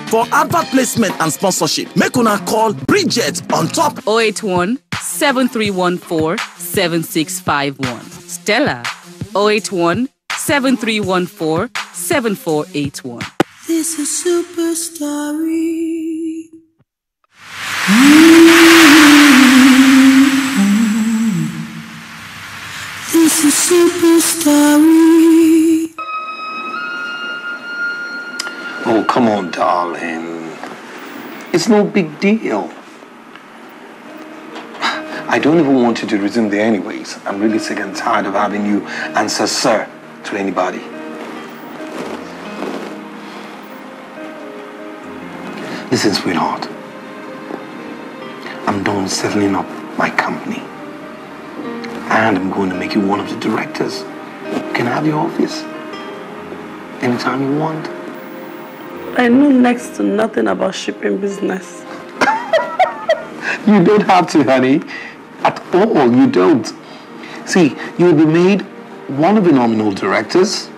For advert placement and sponsorship, make una call Bridget on top 081 7314 7651. Stella 081 7314 7481. This is Super Story. This is Super Story. Oh, come on, darling. It's no big deal. I don't even want you to resume there anyways. I'm really sick and tired of having you answer sir to anybody. Listen, sweetheart. I'm done settling up my company. And I'm going to make you one of the directors. You can have your office anytime you want. I know next to nothing about shipping business. You don't have to, honey. At all, you don't. See, you'll be made one of the nominal directors.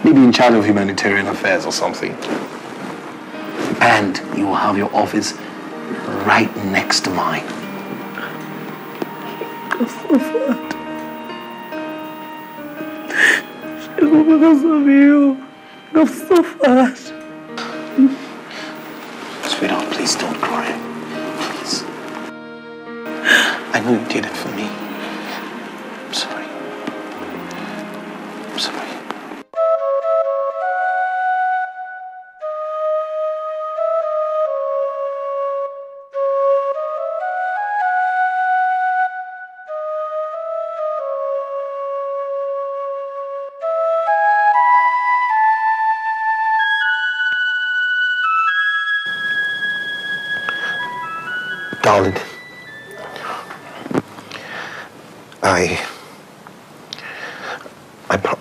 Maybe in charge of humanitarian affairs or something. And you will have your office right next to mine. I'm so sad. Because of you. I'm so sad. Sweetheart, please don't cry. Please. I know you did it for me. I'm sorry. I'm sorry. Darling,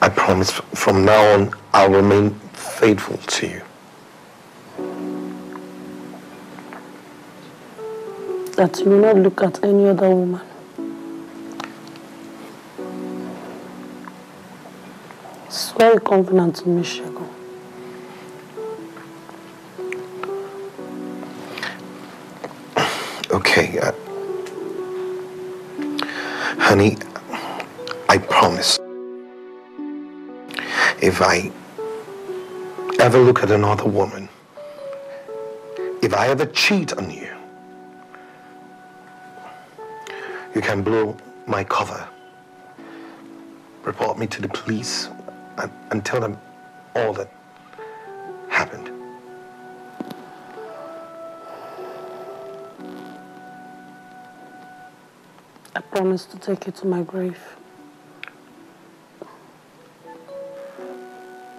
I promise from now on I'll remain faithful to you. That you will not look at any other woman. Swear a covenant to me, Shego. Okay, honey, I promise. If I ever look at another woman, if I ever cheat on you, you can blow my cover, report me to the police, and tell them all that happened. I promise to take you to my grave.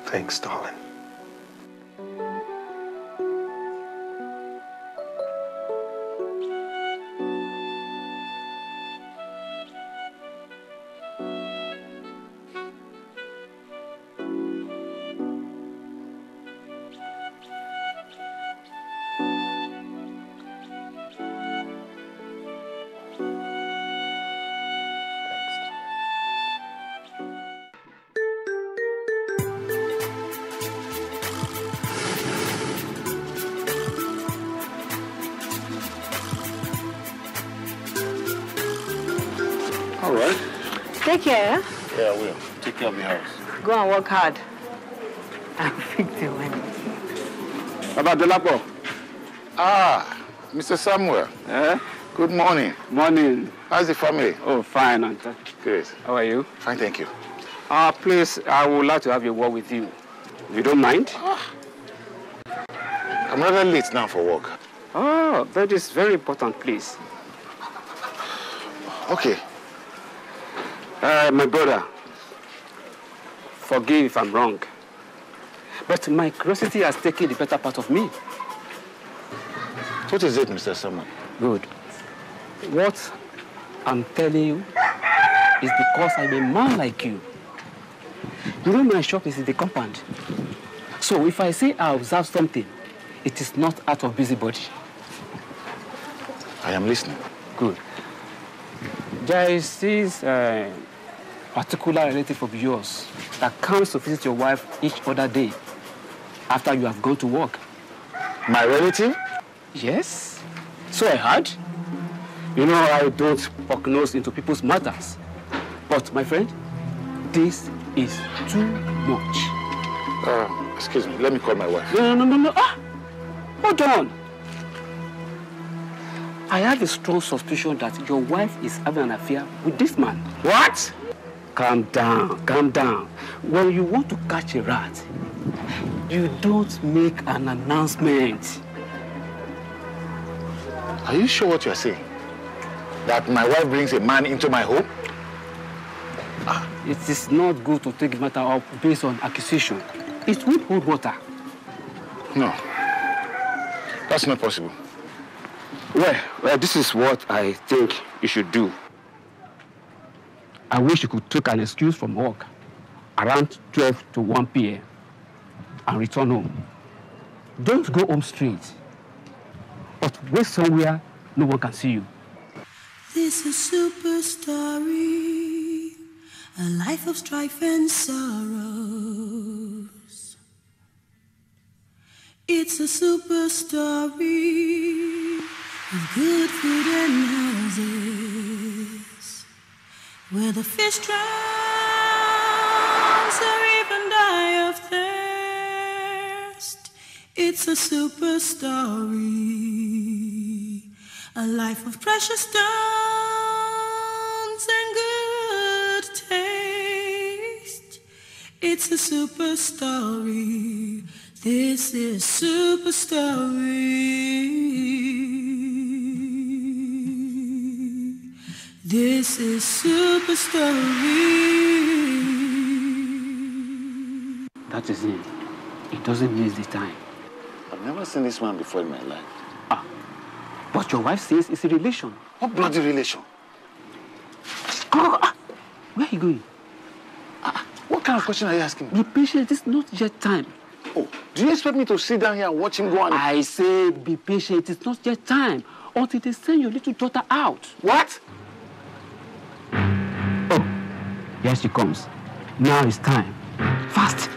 Thanks, darling. All right. Take care. Yeah, I will. Take care of the house. Go and work hard. I'll fix the money. About Delapo. Ah, Mr. Samuel. Good morning. Morning. How's the family? Oh, fine, Uncle. Good. How are you? Fine, thank you. Please, I would like to have a word with you. If you don't mind. I'm rather late now for work. Oh, that is very important, please. Okay. My brother, forgive if I'm wrong, but my curiosity has taken the better part of me. What is it, Mr. Samuel? Good. What I'm telling you is because I'm a man like you. You know my shop is in the compound. So if I say I observe something, it is not out of busybody. I am listening. Good. There is this particular relative of yours that comes to visit your wife each other day after you have gone to work. My relative? Yes. So I heard. You know, I don't poke nose into people's matters. But, my friend, this is too much. Excuse me, let me call my wife. No. Hold on. I have a strong suspicion that your wife is having an affair with this man. What? Calm down, calm down. When you want to catch a rat, you don't make an announcement. Are you sure what you are saying? That my wife brings a man into my home? It is not good to take the matter up based on accusation. It won't hold water. No. That's not possible. Well, this is what I think you should do. I wish you could take an excuse from work around 12 to 1 p.m. and return home. Don't go home straight, but wait somewhere no one can see you. This is super story, a life of strife and sorrows. It's a super story of good food and houses, where the fish drowns or even die of thirst. It's a super story, a life of precious stones and good taste. It's a super story. This is super story. This is super story. That is it. It doesn't miss the time. I've never seen this man before in my life. But your wife says it's a relation. What bloody relation? Where are you going? What kind of question are you asking me? Be patient, it's not yet time. Oh, do you expect me to sit down here and watch him go on? I say be patient, it's not yet time until they send your little daughter out. What? Oh, here she comes. Now it's time. Fast.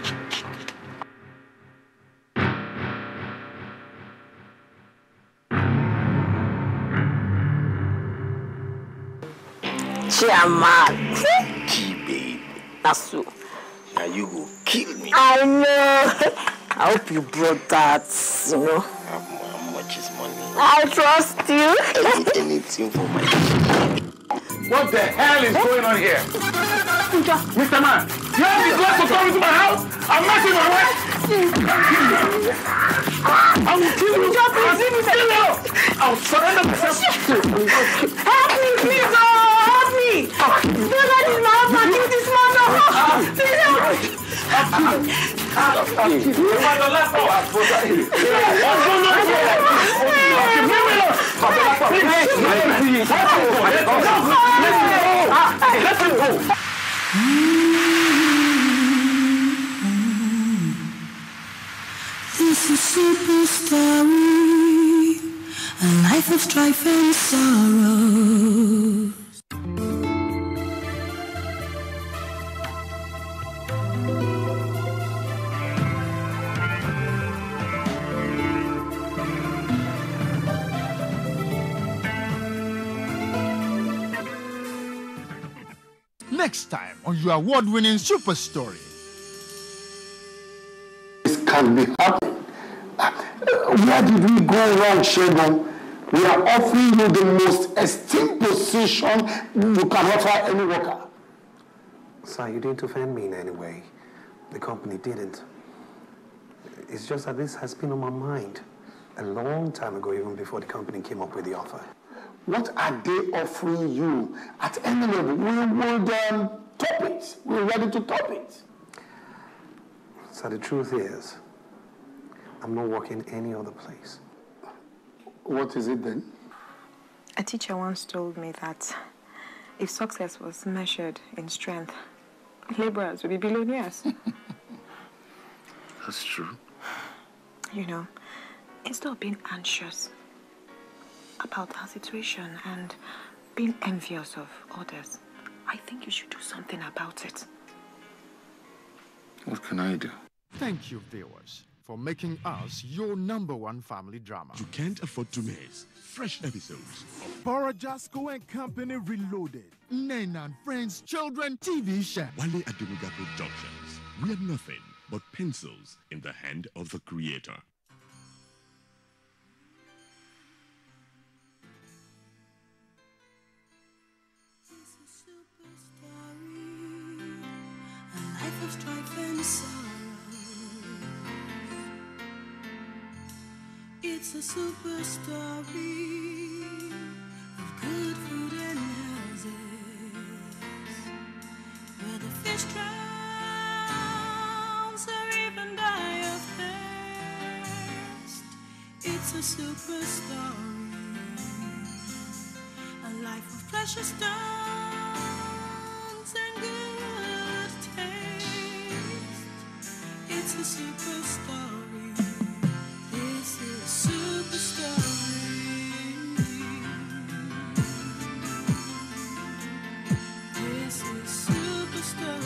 Chairman. Babe. That's so. Now you go kill me. I know. I hope you brought that, you know. How much is money? I trust you. Anything for my... What the hell is going on here? Mr. Man, you have the guts to come into my house? I'm messing my wife. I will kill you. I'll surrender myself. Help me, please. Help me. Don't let this man kill this man. Please help me. Let him go. This is super story, a life of strife and sorrow. Next time on your award-winning Super Story. This can't be happening. Where did we go wrong, Shegun? We are offering you the most esteemed position you can offer any worker. Sir, you didn't offend me in any way. The company didn't. It's just that this has been on my mind a long time ago, even before the company came up with the offer. What are they offering you at any level? We would top it. We're ready to top it. So the truth is, I'm not working any other place. What is it then? A teacher once told me that if success was measured in strength, laborers would be billionaires. That's true. You know, instead of being anxious about our situation and being envious of others, I think you should do something about it. What can I do? Thank you, viewers, for making us your #1 family drama. You can't afford to miss fresh episodes of Borajasco and Company Reloaded. Nena and Friends Children TV show. Wale Adenuga Productions. We are nothing but pencils in the hand of the creator. Life of strife and sorrow. It's a super story of good food and houses, where the fish drowns or even die of thirst. It's a super story, a life of precious stones and good taste. It's a super story. This is super story. This is super story.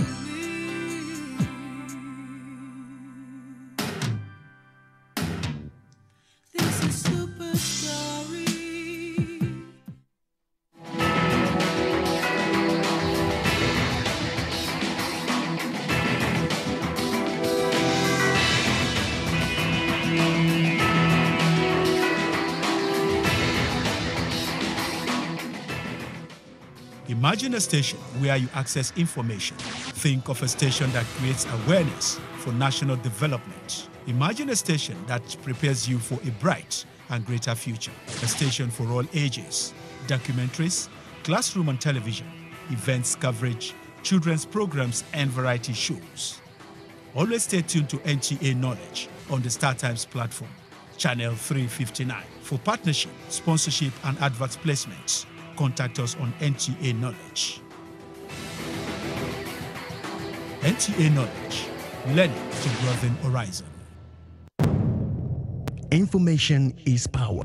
This is super story. Imagine a station where you access information. Think of a station that creates awareness for national development. Imagine a station that prepares you for a bright and greater future. A station for all ages. Documentaries, classroom and television, events coverage, children's programs and variety shows. Always stay tuned to NTA Knowledge on the Star Times platform, channel 359. For partnership, sponsorship and advert placements, contact us on NTA Knowledge. NTA Knowledge, learning to broaden horizon. Information is power.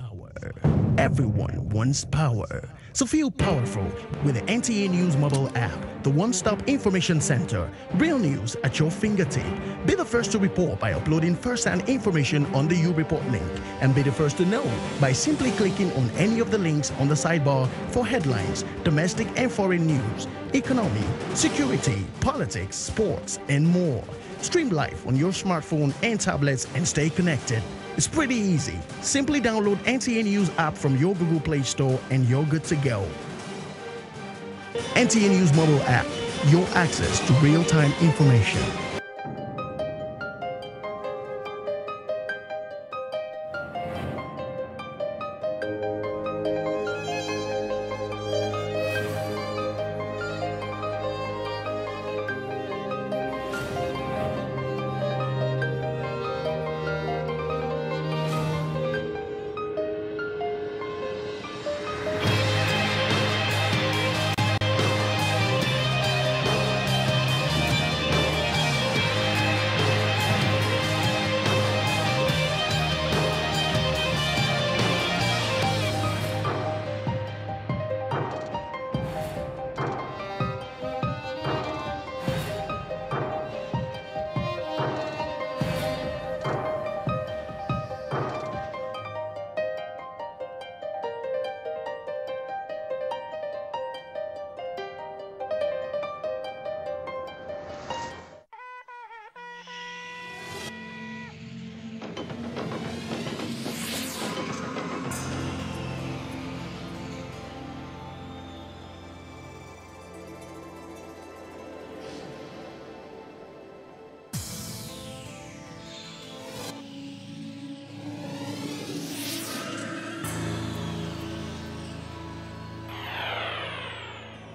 Everyone wants power. So feel powerful with the NTA News mobile app, the one-stop information center. Real news at your fingertip. Be the first to report by uploading first-hand information on the U-Report link, and be the first to know by simply clicking on any of the links on the sidebar for headlines, domestic and foreign news, economy, security, politics, sports, and more. Stream live on your smartphone and tablets and stay connected. It's pretty easy. Simply download NTA News app from your Google Play Store and you're good to go. NTA News mobile app, your access to real-time information.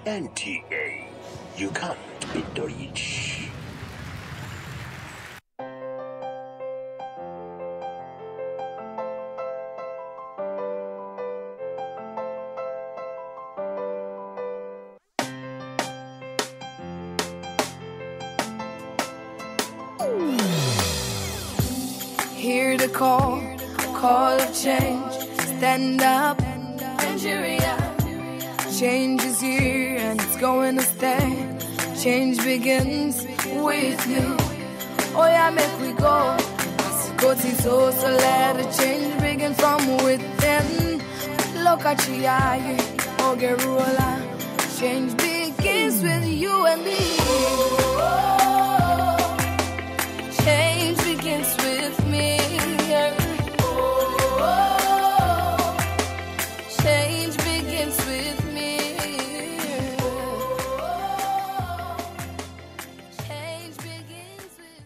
NTA, you can't beat the rich. Hear the call of change. Stand up, Nigeria. Change is here and it's going to stay. Change begins with you. Oh yeah, make we go. Go to so let the change begin from within. Look at you, oh Geruola. Change begins with you and me. Change begins with me. Change begins with me. Change begins with me.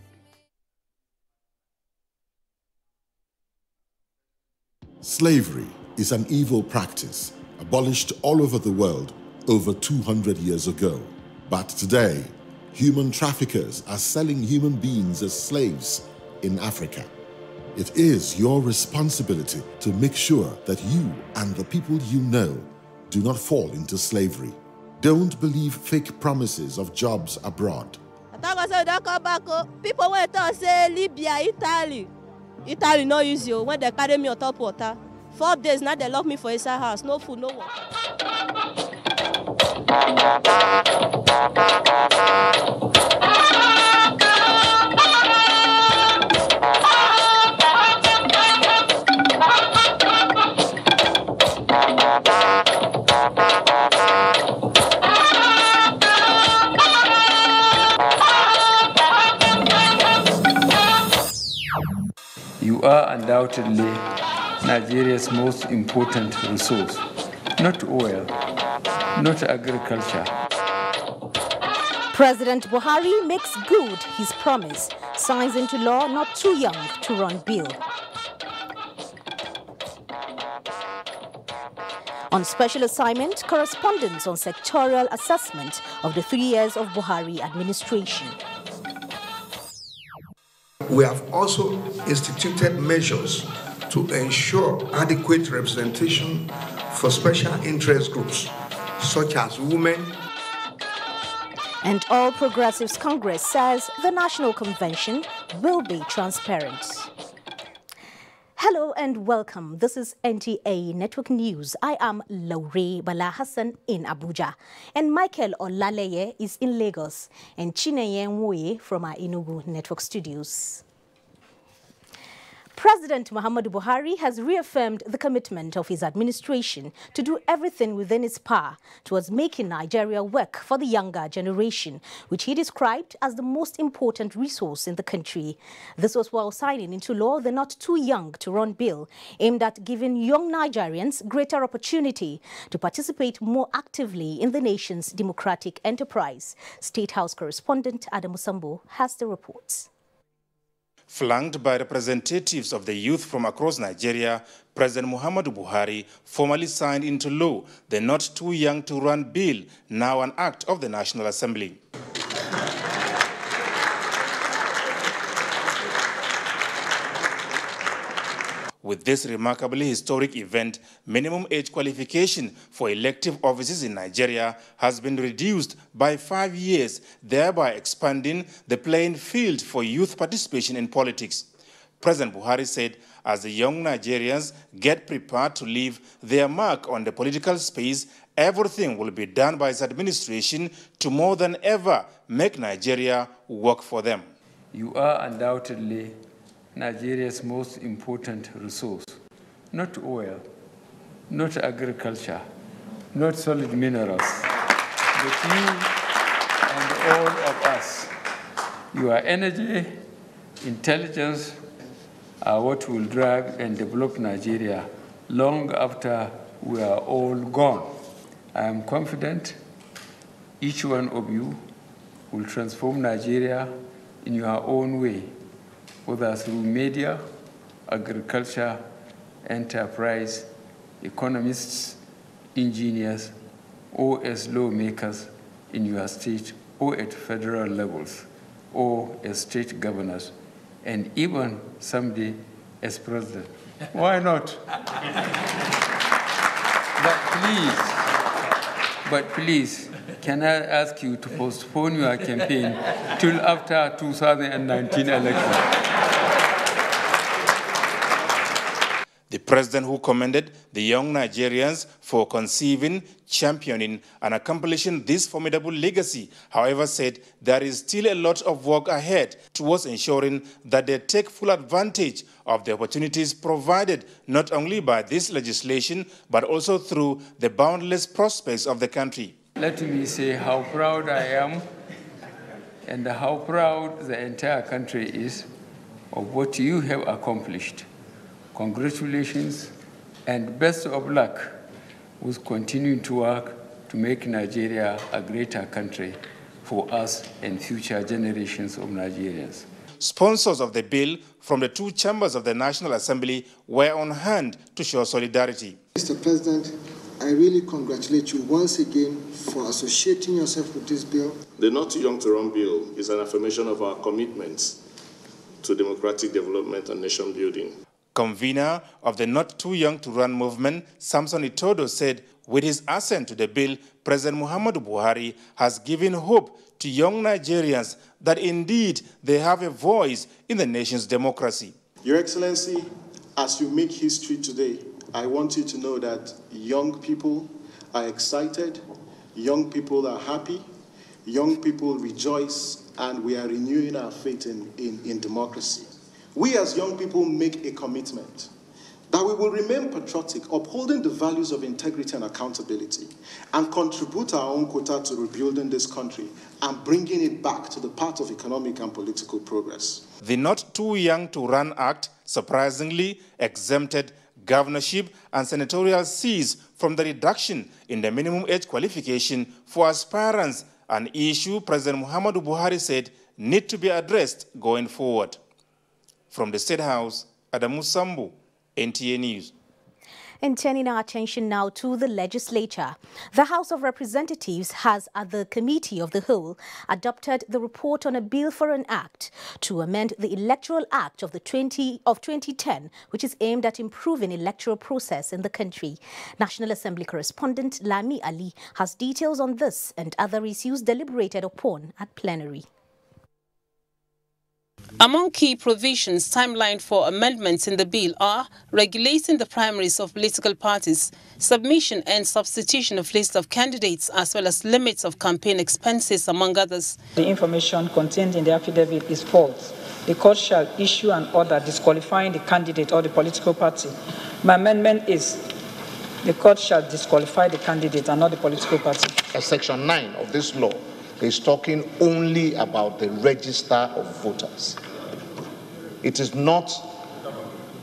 Slavery is an evil practice abolished all over the world over 200 years ago. But today, human traffickers are selling human beings as slaves in Africa. It is your responsibility to make sure that you and the people you know do not fall into slavery. Don't believe fake promises of jobs abroad. People went to say Libya, Italy. Italy no use you when they carry me on top water. 4 days now they lock me for inside house. No food, no water. You are undoubtedly Nigeria's most important resource. Not oil, not agriculture. President Buhari makes good his promise, signs into law not too young to run bill. On special assignment, correspondence on sectorial assessment of the 3 years of Buhari administration. We have also instituted measures to ensure adequate representation for special interest groups, such as women. And All Progressives Congress says the National Convention will be transparent. Hello and welcome. This is NTA Network News. I am Laure Bala Hassan in Abuja, and Michael Olaleye is in Lagos, and Chineye Nwoye from our Enugu Network Studios. President Muhammadu Buhari has reaffirmed the commitment of his administration to do everything within its power towards making Nigeria work for the younger generation, which he described as the most important resource in the country. This was while signing into law the Not Too Young to Run bill, aimed at giving young Nigerians greater opportunity to participate more actively in the nation's democratic enterprise. State House correspondent Adam Musambo has the reports. Flanked by representatives of the youth from across Nigeria, President Muhammadu Buhari formally signed into law the Not Too Young to Run bill, now an act of the National Assembly. With this remarkably historic event, minimum age qualification for elective offices in Nigeria has been reduced by 5 years, thereby expanding the playing field for youth participation in politics. President Buhari said, as the young Nigerians get prepared to leave their mark on the political space, everything will be done by his administration to more than ever make Nigeria work for them. You are undoubtedly Nigeria's most important resource. Not oil, not agriculture, not solid minerals, but you and all of us. Your energy, intelligence are what will drive and develop Nigeria long after we are all gone. I am confident each one of you will transform Nigeria in your own way, whether through media, agriculture, enterprise, economists, engineers, or as lawmakers in your state or at federal levels, or as state governors, and even someday as president. Why not? But please, can I ask you to postpone your campaign till after 2019 election? The president, who commended the young Nigerians for conceiving, championing, and accomplishing this formidable legacy, however, said there is still a lot of work ahead towards ensuring that they take full advantage of the opportunities provided not only by this legislation, but also through the boundless prospects of the country. Let me say how proud I am and how proud the entire country is of what you have accomplished. Congratulations and best of luck with continuing to work to make Nigeria a greater country for us and future generations of Nigerians. Sponsors of the bill from the two chambers of the National Assembly were on hand to show solidarity. Mr. President, I really congratulate you once again for associating yourself with this bill. The Not Too Young to Run bill is an affirmation of our commitments to democratic development and nation building. Convener of the Not Too Young to Run movement, Samson Itodo, said with his assent to the bill, President Muhammadu Buhari has given hope to young Nigerians that indeed they have a voice in the nation's democracy. Your Excellency, as you make history today, I want you to know that young people are excited, young people are happy, young people rejoice, and we are renewing our faith in democracy. We as young people make a commitment that we will remain patriotic, upholding the values of integrity and accountability, and contribute our own quota to rebuilding this country and bringing it back to the path of economic and political progress. The Not Too Young to Run Act surprisingly exempted governorship and senatorial seats from the reduction in the minimum age qualification for aspirants, an issue President Muhammadu Buhari said need to be addressed going forward. From the State House, Adamu Sambu, NTA News. And turning our attention now to the legislature. The House of Representatives has, at the Committee of the Whole, adopted the report on a bill for an act to amend the Electoral Act of 2010, which is aimed at improving electoral process in the country. National Assembly correspondent Lami Ali has details on this and other issues deliberated upon at plenary. Among key provisions, timeline for amendments in the bill are regulating the primaries of political parties, submission and substitution of lists of candidates, as well as limits of campaign expenses, among others. The information contained in the affidavit is false. The court shall issue an order disqualifying the candidate or the political party. My amendment is the court shall disqualify the candidate and not the political party. Section 9 of this law is talking only about the register of voters. It is not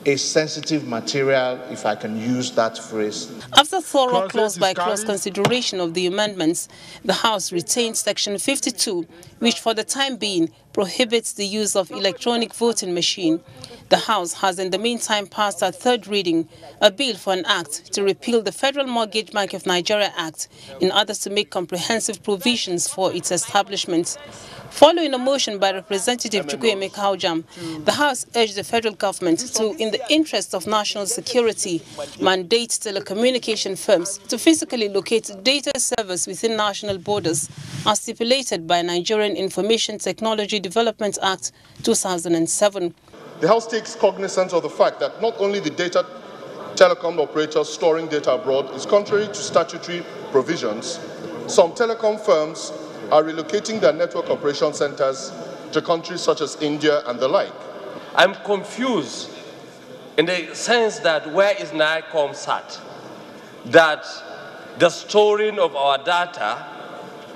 a sensitive material, if I can use that phrase. After thorough clause-by-clause consideration of the amendments, the House retained Section 52, which for the time being prohibits the use of electronic voting machine. The House has in the meantime passed at third reading a bill for an act to repeal the Federal Mortgage Bank of Nigeria Act in order to make comprehensive provisions for its establishment. Following a motion by Representative Chukwuemeka Aujam, the House urged the federal government to, in the interest of national security, mandate telecommunication firms to physically locate data servers within national borders, as stipulated by Nigerian Information Technology Development Act 2007. The House takes cognizance of the fact that not only the data telecom operators storing data abroad is contrary to statutory provisions, some telecom firms are relocating their network operation centers to countries such as India and the like. I'm confused in the sense that where is NICOM sat? That the storing of our data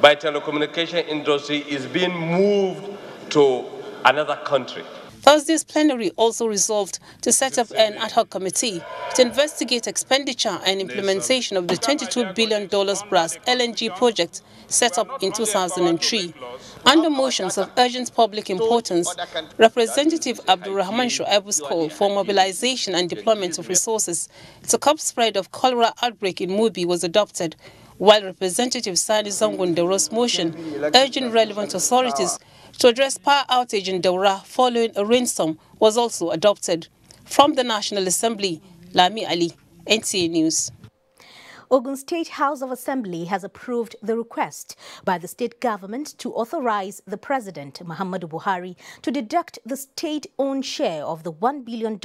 by telecommunication industry is being moved to another country. Thursday's plenary also resolved to set up an ad hoc committee to investigate expenditure and implementation of the $22 billion brass LNG project set up in 2003. Under motions of urgent public importance, Representative Abdulrahman Shoaib's call for mobilization and deployment of resources to curb spread of cholera outbreak in Mubi was adopted, while Representative Sani Zangundero's motion urging relevant authorities to address power outage in Daura following a rainstorm was also adopted. From the National Assembly, Lami Ali, NTA News. Ogun State House of Assembly has approved the request by the state government to authorize the President, Muhammadu Buhari, to deduct the state-owned share of the $1 billion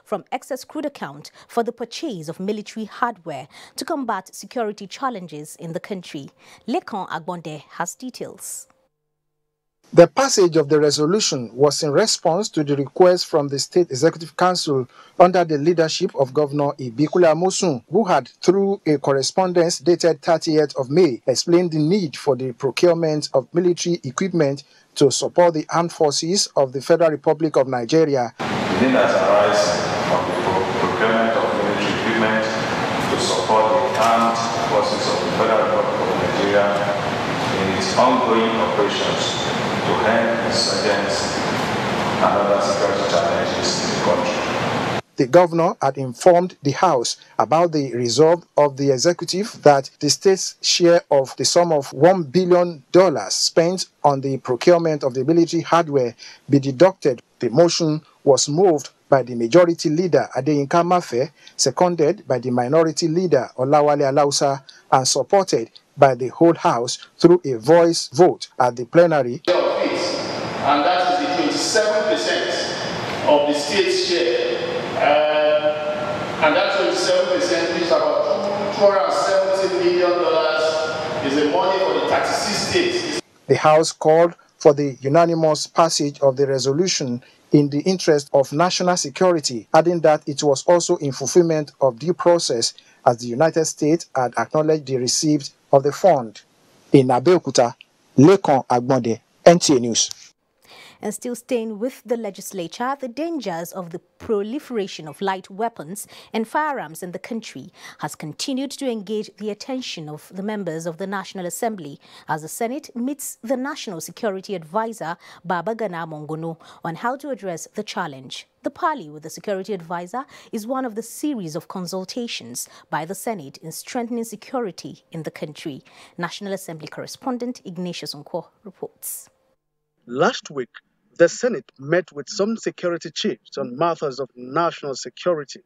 from excess crude account for the purchase of military hardware to combat security challenges in the country. Lekan Agbonde has details. The passage of the resolution was in response to the request from the State Executive Council under the leadership of Governor Ibikule Amosun, who had, through a correspondence dated 30th of May, explained the need for the procurement of military equipment to support the armed forces of the Federal Republic of Nigeria. The need has arisen from the procurement of military equipment to support the armed forces of the Federal Republic of Nigeria in its ongoing operations to end insurgents and other security challenges in the country. The governor had informed the House about the resolve of the executive that the state's share of the sum of $1 billion spent on the procurement of the military hardware be deducted. The motion was moved by the majority leader Adeyinka Mafe, seconded by the minority leader Olawale Alausa, and supported by the whole House through a voice vote at the plenary. And that is the 27% of the state's share. And that 27% is about $270 million is the money for the 36 states. The House called for the unanimous passage of the resolution in the interest of national security, adding that it was also in fulfillment of due process as the United States had acknowledged the receipt of the fund. In Abeokuta, Lekan Agbonde, NTA News. And still staying with the legislature, the dangers of the proliferation of light weapons and firearms in the country has continued to engage the attention of the members of the National Assembly as the Senate meets the National Security Advisor, Babagana Mongono, on how to address the challenge. The parley with the security advisor is one of the series of consultations by the Senate in strengthening security in the country. National Assembly correspondent Ignatius Unko reports. Last week, the Senate met with some security chiefs on matters of national security.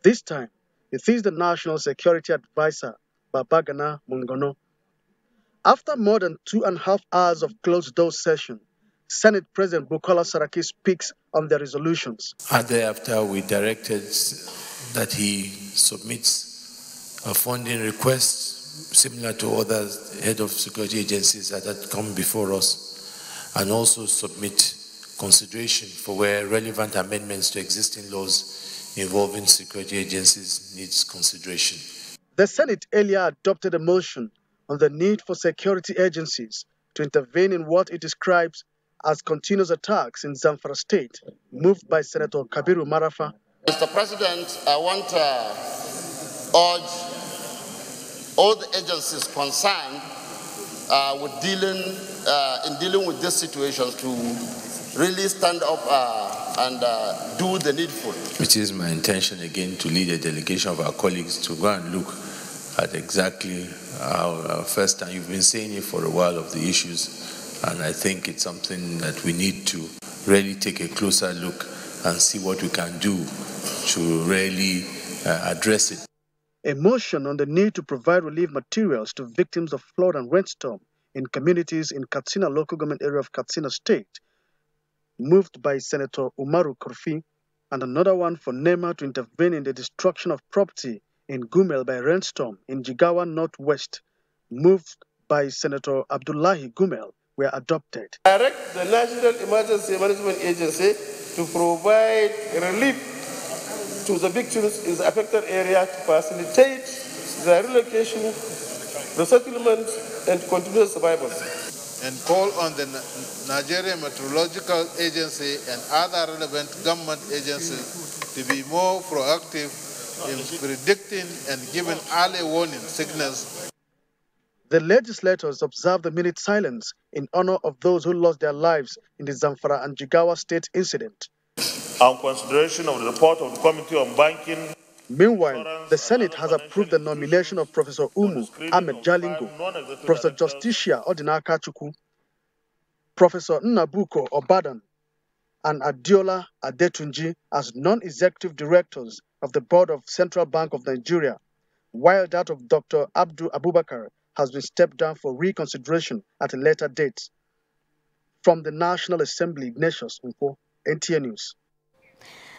This time, it is the National Security Advisor, Babagana Mongono. After more than 2.5 hours of closed-door session, Senate President Bukola Saraki speaks on the resolutions. Thereafter, we directed that he submits a funding request similar to other head of security agencies that had come before us, and also submit consideration for where relevant amendments to existing laws involving security agencies needs consideration. The Senate earlier adopted a motion on the need for security agencies to intervene in what it describes as continuous attacks in Zamfara State, moved by Senator Kabiru Marafa. Mr. President, I want to urge all the agencies concerned in dealing with this situation to really stand up and do the needful. It is my intention again to lead a delegation of our colleagues to go and look at exactly our first time. You've been saying it for a while of the issues, and I think it's something that we need to really take a closer look and see what we can do to really address it. A motion on the need to provide relief materials to victims of flood and rainstorm in communities in Katsina local government area of Katsina State, moved by Senator Umaru Kurfi, and another one for NEMA to intervene in the destruction of property in Gumel by rainstorm in Jigawa Northwest, moved by Senator Abdullahi Gumel, were adopted. Direct the National Emergency Management Agency to provide relief to the victims in the affected area to facilitate their relocation, resettlement, and continuous survival. And call on the Nigerian Meteorological Agency and other relevant government agencies to be more proactive in predicting and giving early warning signals. The legislators observed a minute silence in honor of those who lost their lives in the Zamfara and Jigawa State incident. On consideration of the report of the Committee on Banking. Meanwhile, the Senate has approved the nomination of Professor Umu Ahmed Jalingo, Professor Justicia Odinaka Chukwu, Professor Nnabuko Obadan, and Adiola Adetunji as non-executive directors of the Board of Central Bank of Nigeria, while that of Dr. Abdul Abubakar has been stepped down for reconsideration at a later date. From the National Assembly, Ignatius Info, NTA News.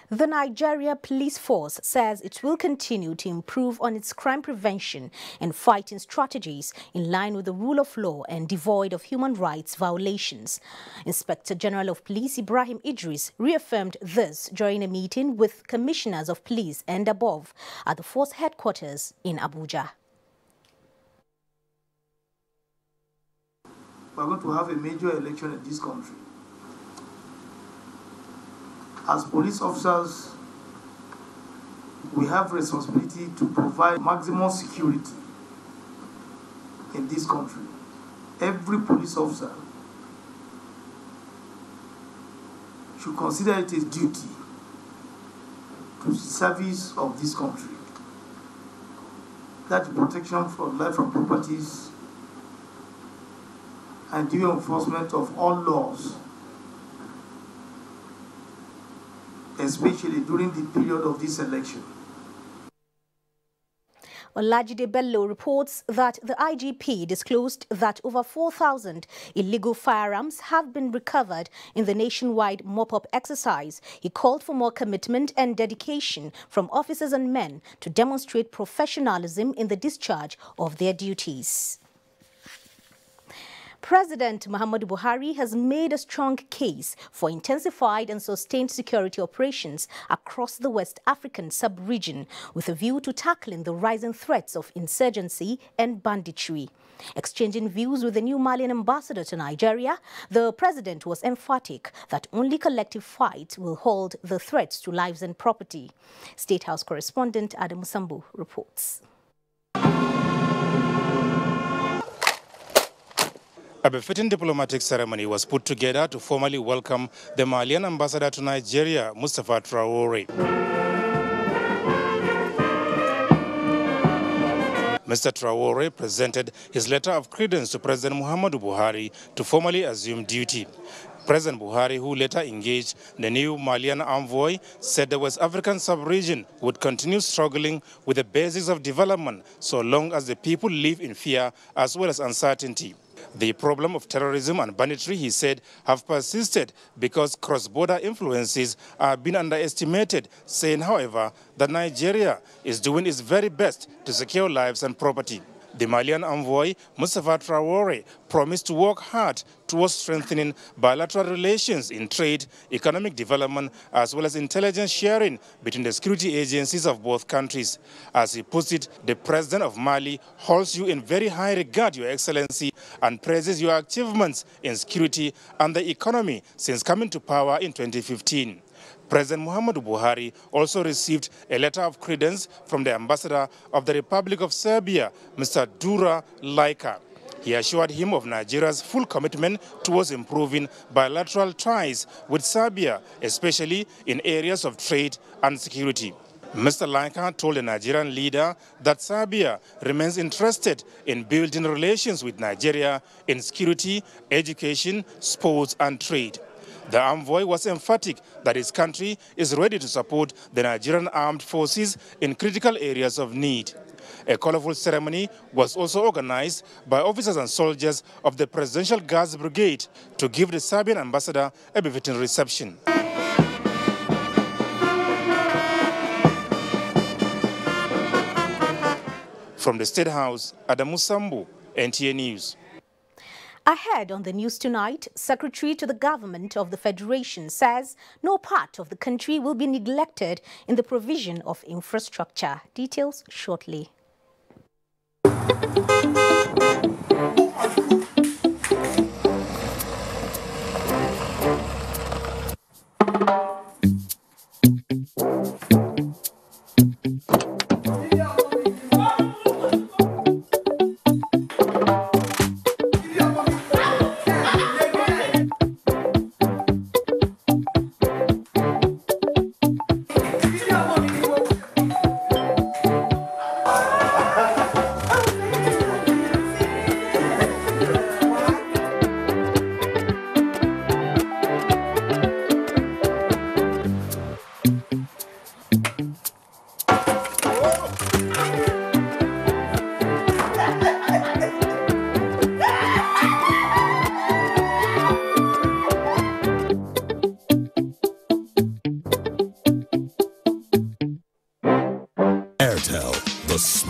The Nigeria Police Force says it will continue to improve on its crime prevention and fighting strategies in line with the rule of law and devoid of human rights violations. Inspector General of Police Ibrahim Idris reaffirmed this during a meeting with commissioners of police and above at the force headquarters in Abuja. We are going to have a major election in this country. As police officers, we have responsibility to provide maximum security in this country. Every police officer should consider it a duty to the service of this country. That protection for life and properties and due enforcement of all laws, especially during the period of this election. Olajide Bello reports that the IGP disclosed that over 4,000 illegal firearms have been recovered in the nationwide mop-up exercise. He called for more commitment and dedication from officers and men to demonstrate professionalism in the discharge of their duties. President Muhammadu Buhari has made a strong case for intensified and sustained security operations across the West African sub-region with a view to tackling the rising threats of insurgency and banditry. Exchanging views with the new Malian ambassador to Nigeria, the president was emphatic that only collective fight will hold the threats to lives and property. State House correspondent Adam Sambu reports. A befitting diplomatic ceremony was put together to formally welcome the Malian ambassador to Nigeria, Mustafa Traore. Mr. Traore presented his letter of credence to President Muhammadu Buhari to formally assume duty. President Buhari, who later engaged the new Malian envoy, said the West African sub-region would continue struggling with the basics of development so long as the people live in fear as well as uncertainty. The problem of terrorism and banditry, he said, have persisted because cross-border influences are being underestimated, saying, however, that Nigeria is doing its very best to secure lives and property. The Malian envoy, Mustafa Traore, promised to work hard towards strengthening bilateral relations in trade, economic development, as well as intelligence sharing between the security agencies of both countries. As he puts it, the president of Mali holds you in very high regard, Your Excellency, and praises your achievements in security and the economy since coming to power in 2015. President Muhammadu Buhari also received a letter of credence from the ambassador of the Republic of Serbia, Mr. Dura Laika. He assured him of Nigeria's full commitment towards improving bilateral ties with Serbia, especially in areas of trade and security. Mr. Laika told the Nigerian leader that Serbia remains interested in building relations with Nigeria in security, education, sports and trade. The envoy was emphatic that his country is ready to support the Nigerian armed forces in critical areas of need. A colorful ceremony was also organized by officers and soldiers of the Presidential Guards Brigade to give the Serbian ambassador a befitting reception. From the State House, Adamu Sambu, NTA News. Ahead on the news tonight, Secretary to the Government of the Federation says no part of the country will be neglected in the provision of infrastructure. Details shortly.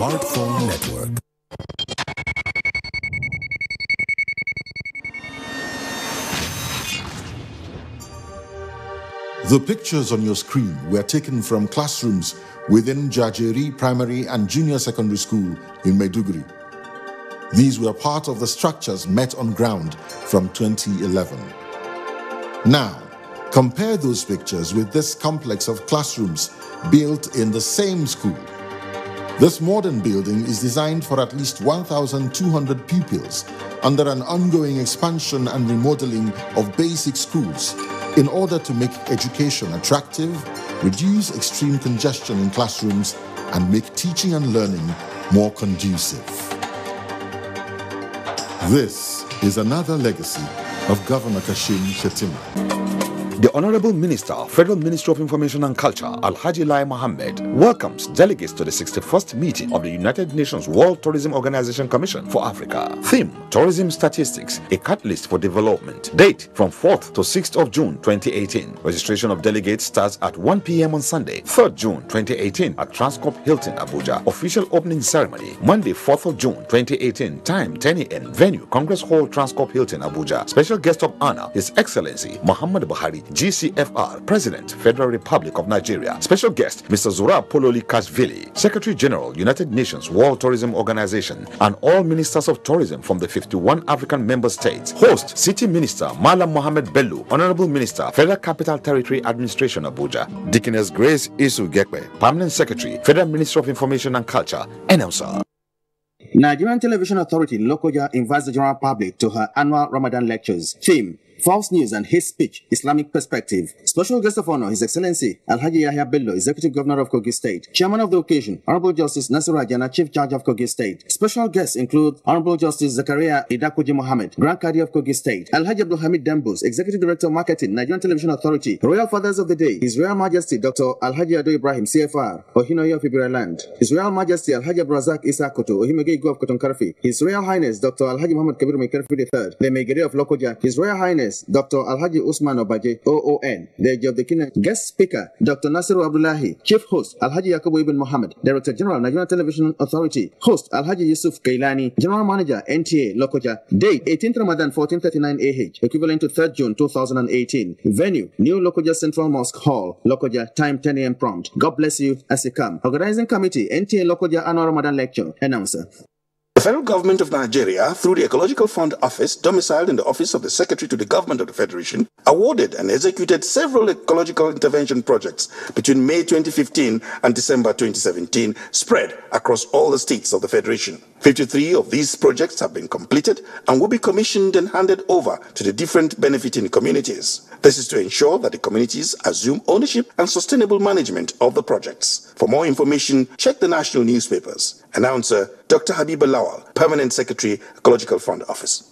Smartphone Network. The pictures on your screen were taken from classrooms within Jajeri Primary and Junior Secondary School in Maiduguri. These were part of the structures met on ground from 2011. Now, compare those pictures with this complex of classrooms built in the same school. This modern building is designed for at least 1,200 pupils under an ongoing expansion and remodeling of basic schools in order to make education attractive, reduce extreme congestion in classrooms, and make teaching and learning more conducive. This is another legacy of Governor Kashim Shettima. The Honorable Minister, Federal Ministry of Information and Culture, Alhaji Lai Mohammed, welcomes delegates to the 61st meeting of the United Nations World Tourism Organization Commission for Africa. Theme: Tourism Statistics, a catalyst for development. Date: from 4th to 6th of June 2018. Registration of delegates starts at 1 p.m. on Sunday, 3rd June 2018 at Transcorp Hilton, Abuja. Official opening ceremony, Monday, 4th of June 2018. Time, 10 a.m. Venue, Congress Hall, Transcorp Hilton, Abuja. Special guest of honor, His Excellency Muhammad Buhari, GCFR, President, Federal Republic of Nigeria. Special guest, Mr. Zura Pololi Kashvili, Secretary General, United Nations World Tourism Organization, and all ministers of tourism from the 51 African member states. Host, City Minister Malam Mohammed Bello, Honorable Minister, Federal Capital Territory Administration, Abuja. Deaconess Grace Isu Gekwe, Permanent Secretary, Federal Ministry of Information and Culture, Announcer. Nigerian Television Authority, Lokoja, invites the general public to her annual Ramadan lectures. Theme: False News and Hate Speech, Islamic Perspective. Special guest of honor, His Excellency Alhaji Yahya Bello, Executive Governor of Kogi State. Chairman of the occasion, Honorable Justice Nasir Rajana, Chief Judge of Kogi State. Special guests include Honorable Justice Zakaria Idakuji Mohammed, Grand Qadi of Kogi State. Alhaji Abdul Hamid Dambus, Executive Director of Marketing, Nigerian Television Authority. Royal Fathers of the Day, His Royal Majesty Dr. Alhaji Ado Ibrahim, CFR, Ohinoye of Ibira Land. His Royal Majesty Alhaji Abrazak Isa Koto, Ohimege Igo of Koton Karfi. His Royal Highness Dr. Alhaji Muhammad Kabir Mekarfi III, the Megere of Lokoja. His Royal Highness Dr. Alhaji Usman Obaje, OON, the Age of the Kingdom. Guest Speaker, Dr. Nasiru Abdullahi. Chief Host, Alhaji Yakubu Ibn Mohammed, Director General, Nigerian Television Authority. Host, Alhaji Yusuf Kailani, General Manager, NTA, Lokoja. Date, 18th Ramadan, 1439 AH, equivalent to 3rd June 2018. Venue, New Lokoja Central Mosque Hall, Lokoja. Time, 10 a.m. prompt. God bless you as you come. Organizing Committee, NTA Lokoja Annual Ramadan Lecture. Announcer. The Federal Government of Nigeria, through the Ecological Fund Office, domiciled in the Office of the Secretary to the Government of the Federation, awarded and executed several ecological intervention projects between May 2015 and December 2017, spread across all the states of the Federation. 53 of these projects have been completed and will be commissioned and handed over to the different benefiting communities. This is to ensure that the communities assume ownership and sustainable management of the projects. For more information, check the national newspapers. Announcer Dr. Habib Lawal, Permanent Secretary, Ecological Fund Office.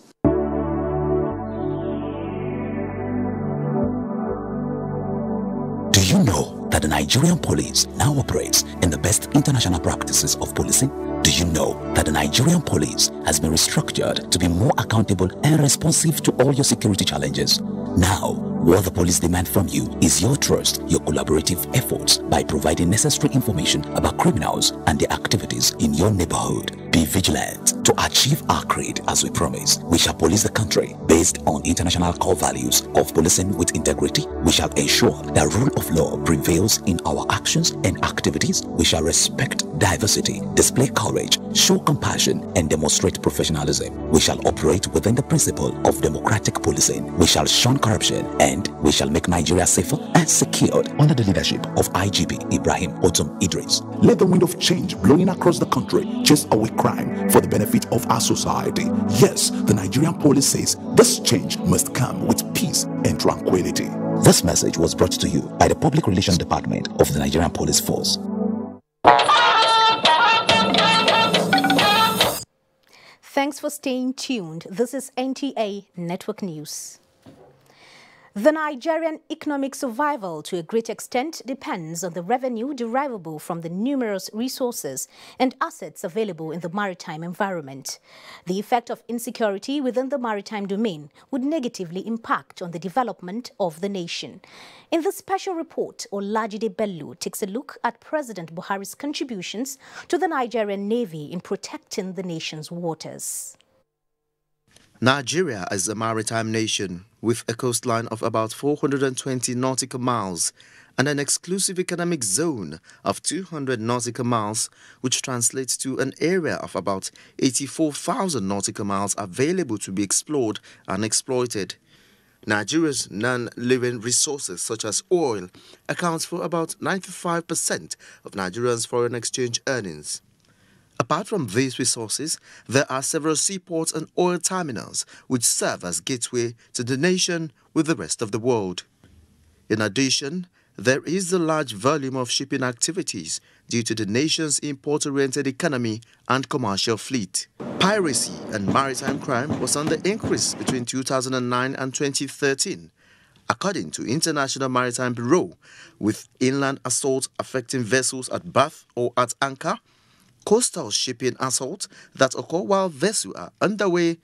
Do you know that the Nigerian police now operates in the best international practices of policing? Do you know that the Nigerian police has been restructured to be more accountable and responsive to all your security challenges? Now, what the police demand from you is your trust, your collaborative efforts by providing necessary information about criminals and their activities in your neighborhood. Be vigilant to achieve our creed as we promise. We shall police the country based on international core values of policing with integrity. We shall ensure that rule of law prevails in our actions and activities. We shall respect diversity, display courage, show compassion, and demonstrate professionalism. We shall operate within the principle of democratic policing. We shall shun corruption, and we shall make Nigeria safer and secured under the leadership of IGP Ibrahim Otum Idris. Let the wind of change blowing across the country chase away crime for the benefit of our society. Yes, the Nigerian police says this change must come with peace and tranquility. This message was brought to you by the Public Relations Department of the Nigerian Police Force. Thanks for staying tuned. This is NTA Network News. The Nigerian economic survival to a great extent depends on the revenue derivable from the numerous resources and assets available in the maritime environment. The effect of insecurity within the maritime domain would negatively impact on the development of the nation. In this special report, Olajide Bello takes a look at President Buhari's contributions to the Nigerian Navy in protecting the nation's waters. Nigeria is a maritime nation with a coastline of about 420 nautical miles and an exclusive economic zone of 200 nautical miles, which translates to an area of about 84,000 nautical miles available to be explored and exploited. Nigeria's non-living resources such as oil accounts for about 95% of Nigerians' foreign exchange earnings. Apart from these resources, there are several seaports and oil terminals which serve as gateway to the nation with the rest of the world. In addition, there is a large volume of shipping activities due to the nation's import-oriented economy and commercial fleet. Piracy and maritime crime was on the increase between 2009 and 2013, according to International Maritime Bureau, with inland assault affecting vessels at berth or at anchor, coastal shipping assaults that occur while vessels are underway,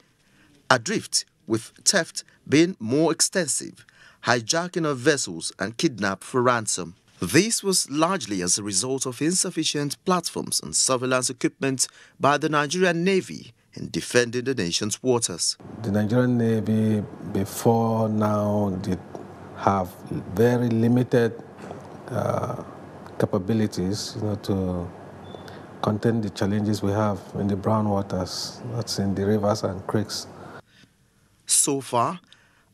adrift, with theft being more extensive, hijacking of vessels and kidnap for ransom. This was largely as a result of insufficient platforms and surveillance equipment by the Nigerian Navy in defending the nation's waters. The Nigerian Navy before now did have very limited capabilities, to contain the challenges we have in the brown waters, that's in the rivers and creeks. So far,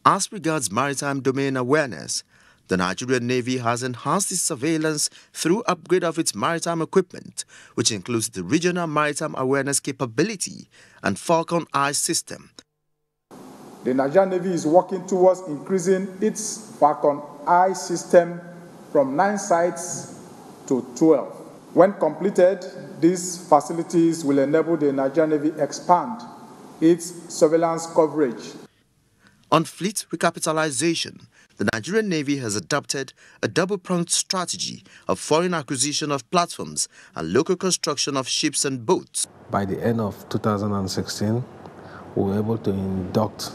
as regards maritime domain awareness, the Nigerian Navy has enhanced its surveillance through upgrade of its maritime equipment, which includes the Regional Maritime Awareness Capability and Falcon Eye system. The Nigerian Navy is working towards increasing its Falcon Eye system from 9 sites to 12. When completed, these facilities will enable the Nigerian Navy expand its surveillance coverage. On fleet recapitalization, the Nigerian Navy has adopted a double-pronged strategy of foreign acquisition of platforms and local construction of ships and boats. By the end of 2016, we were able to induct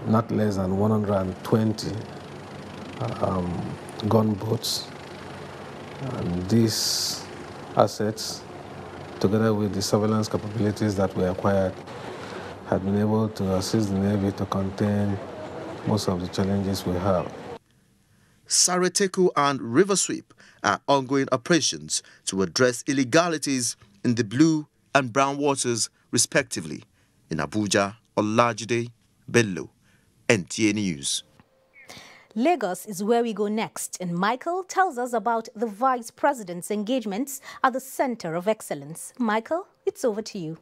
not less than 120 gunboats. And these assets, together with the surveillance capabilities that we acquired, had been able to assist the Navy to contain most of the challenges we have. Sareteku and River Sweep are ongoing operations to address illegalities in the blue and brown waters, respectively. In Abuja, Olajide Bello, NTA News. Lagos is where we go next, and Michael tells us about the Vice President's engagements at the Center of Excellence. Michael, it's over to you.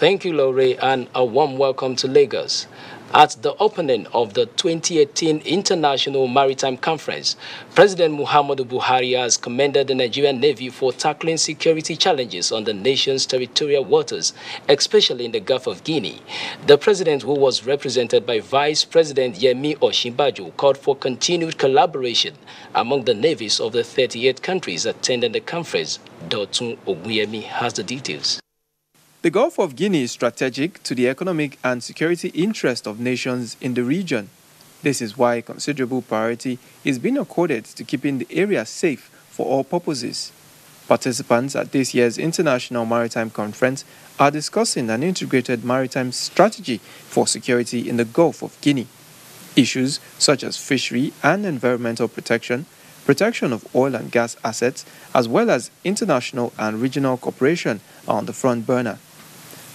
Thank you, Laurie, and a warm welcome to Lagos. At the opening of the 2018 International Maritime Conference, President Muhammadu Buhari has commended the Nigerian Navy for tackling security challenges on the nation's territorial waters, especially in the Gulf of Guinea. The president, who was represented by Vice President Yemi Osinbajo, called for continued collaboration among the navies of the 38 countries attending the conference. Dotun Ogunyemi has the details. The Gulf of Guinea is strategic to the economic and security interest of nations in the region. This is why considerable priority is being accorded to keeping the area safe for all purposes. Participants at this year's International Maritime Conference are discussing an integrated maritime strategy for security in the Gulf of Guinea. Issues such as fishery and environmental protection, protection of oil and gas assets, as well as international and regional cooperation are on the front burner.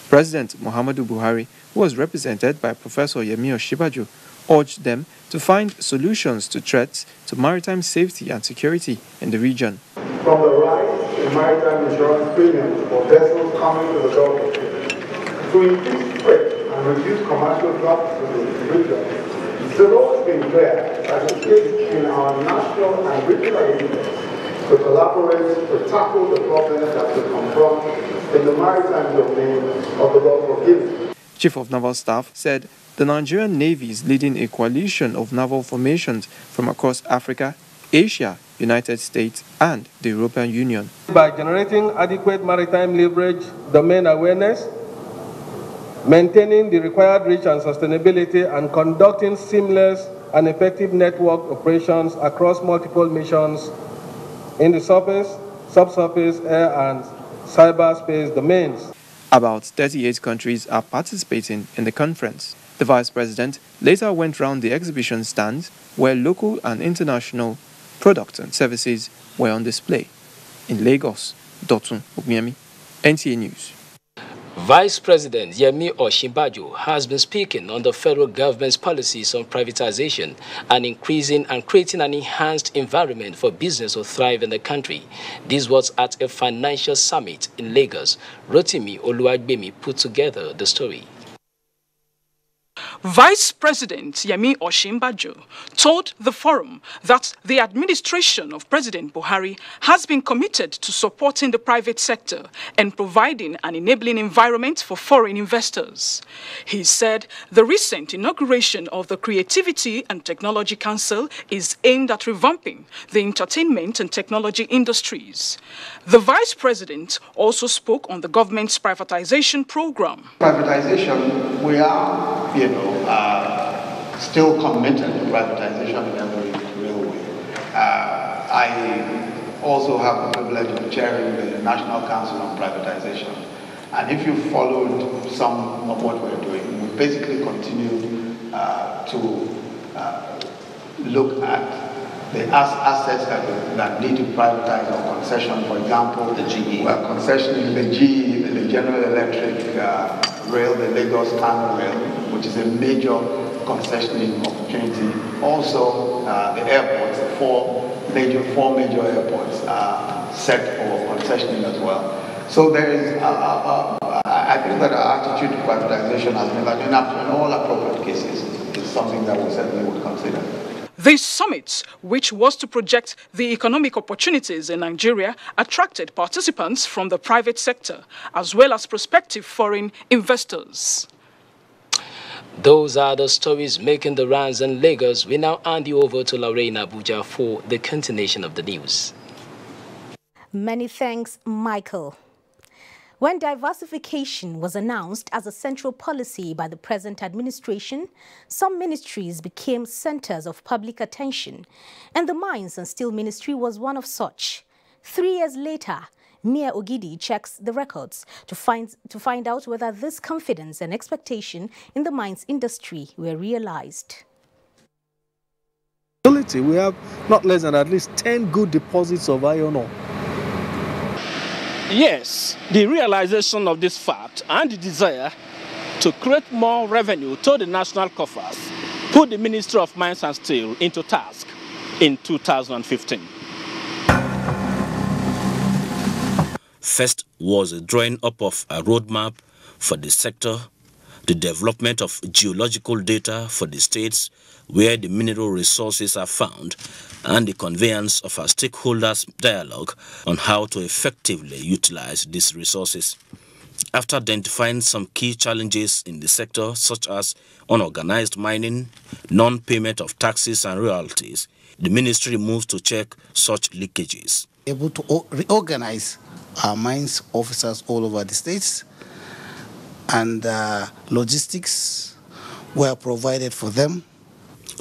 President Muhammadu Buhari, who was represented by Professor Yemi Osinbajo, urged them to find solutions to threats to maritime safety and security in the region. From the rise in maritime insurance premiums for vessels coming to the Gulf of Guinea, to increase trade and reduce commercial drops in the region, it has always been clear that it is in our national and regional interests to collaborate to tackle the problems that we confront in the maritime domain of the Gulf of Guinea. Chief of Naval Staff said the Nigerian Navy is leading a coalition of naval formations from across Africa, Asia, United States, and the European Union. By generating adequate maritime leverage, domain awareness, maintaining the required reach and sustainability, and conducting seamless and effective network operations across multiple missions in the surface, subsurface, air, and cyberspace domains. About 38 countries are participating in the conference. The Vice President later went round the exhibition stands where local and international products and services were on display. In Lagos, Dotun Ogmiemi, NTA News. Vice President Yemi Osinbajo has been speaking on the federal government's policies on privatization and increasing and creating an enhanced environment for business to thrive in the country. This was at a financial summit in Lagos. Rotimi Oluwagbemi put together the story. Vice President Yemi Osinbajo told the forum that the administration of President Buhari has been committed to supporting the private sector and providing an enabling environment for foreign investors. He said the recent inauguration of the Creativity and Technology Council is aimed at revamping the entertainment and technology industries. The Vice President also spoke on the government's privatization program. Privatization, we are, still committed to privatization in every real way. I also have the privilege of chairing the National Council on Privatization. And if you followed some of what we're doing, we basically continue to look at the assets that need to privatize or concession. For example, the GE. We're concessioning the GE, the General Electric rail, the Lagos Kano rail, which is a major concessioning opportunity. Also, the airports, four major airports are set for concessioning as well. So there is, I think that our attitude to privatization has never been up in all appropriate cases. It's something that we certainly would consider. This summit, which was to project the economic opportunities in Nigeria, attracted participants from the private sector, as well as prospective foreign investors. Those are the stories making the rounds in Lagos. We now hand you over to Lorraine Abuja for the continuation of the news. Many thanks, Michael. When diversification was announced as a central policy by the present administration, some ministries became centers of public attention, and the Mines and Steel Ministry was one of such. 3 years later, Mia Ogidi checks the records to find out whether this confidence and expectation in the mines industry were realized. We have not less than at least 10 good deposits of iron ore. Yes, the realization of this fact and the desire to create more revenue to the national coffers put the Ministry of Mines and Steel into task in 2015. First was a drawing up of a roadmap for the sector, the development of geological data for the states where the mineral resources are found, and the conveyance of a stakeholders' dialogue on how to effectively utilize these resources. After identifying some key challenges in the sector, such as unorganized mining, non-payment of taxes and royalties, the ministry moved to check such leakages. Able to reorganize our mines officers all over the states, and logistics were provided for them.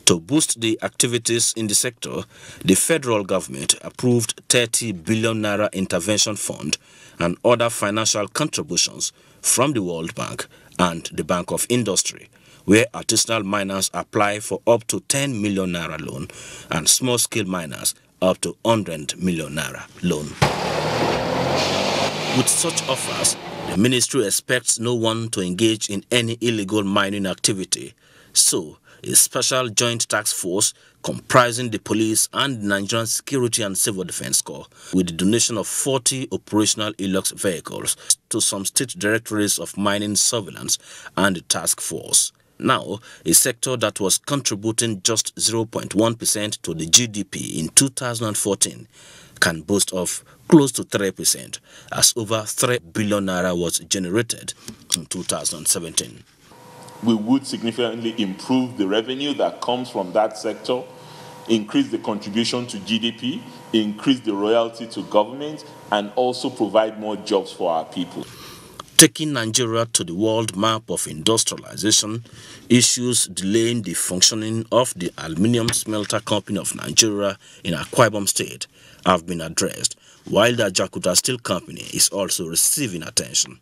To boost the activities in the sector, the federal government approved 30 billion naira intervention fund and other financial contributions from the World Bank and the Bank of Industry, where artisanal miners apply for up to 10 million naira loan and small-scale miners up to 100 million naira loan. With such offers, the ministry expects no one to engage in any illegal mining activity. So, a special joint task force comprising the police and the Nigerian Security and Civil Defense Corps, with the donation of 40 operational Hilux vehicles to some state directorates of mining surveillance and the task force. Now, a sector that was contributing just 0.1% to the GDP in 2014 can boast of close to 3%, as over 3 billion naira was generated in 2017. we would significantly improve the revenue that comes from that sector, increase the contribution to GDP, increase the royalty to government, and also provide more jobs for our people. Taking Nigeria to the world map of industrialization, issues delaying the functioning of the Aluminium Smelter Company of Nigeria in Akwa Ibom State have been addressed, while the Jakarta Steel Company is also receiving attention.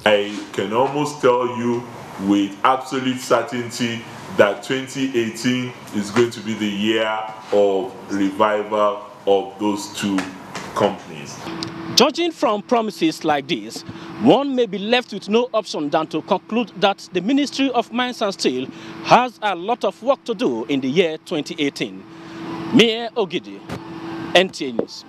I can almost tell you with absolute certainty that 2018 is going to be the year of revival of those two companies. Judging from promises like this, one may be left with no option than to conclude that the Ministry of Mines and Steel has a lot of work to do in the year 2018. Mie Ogidi, NTA News.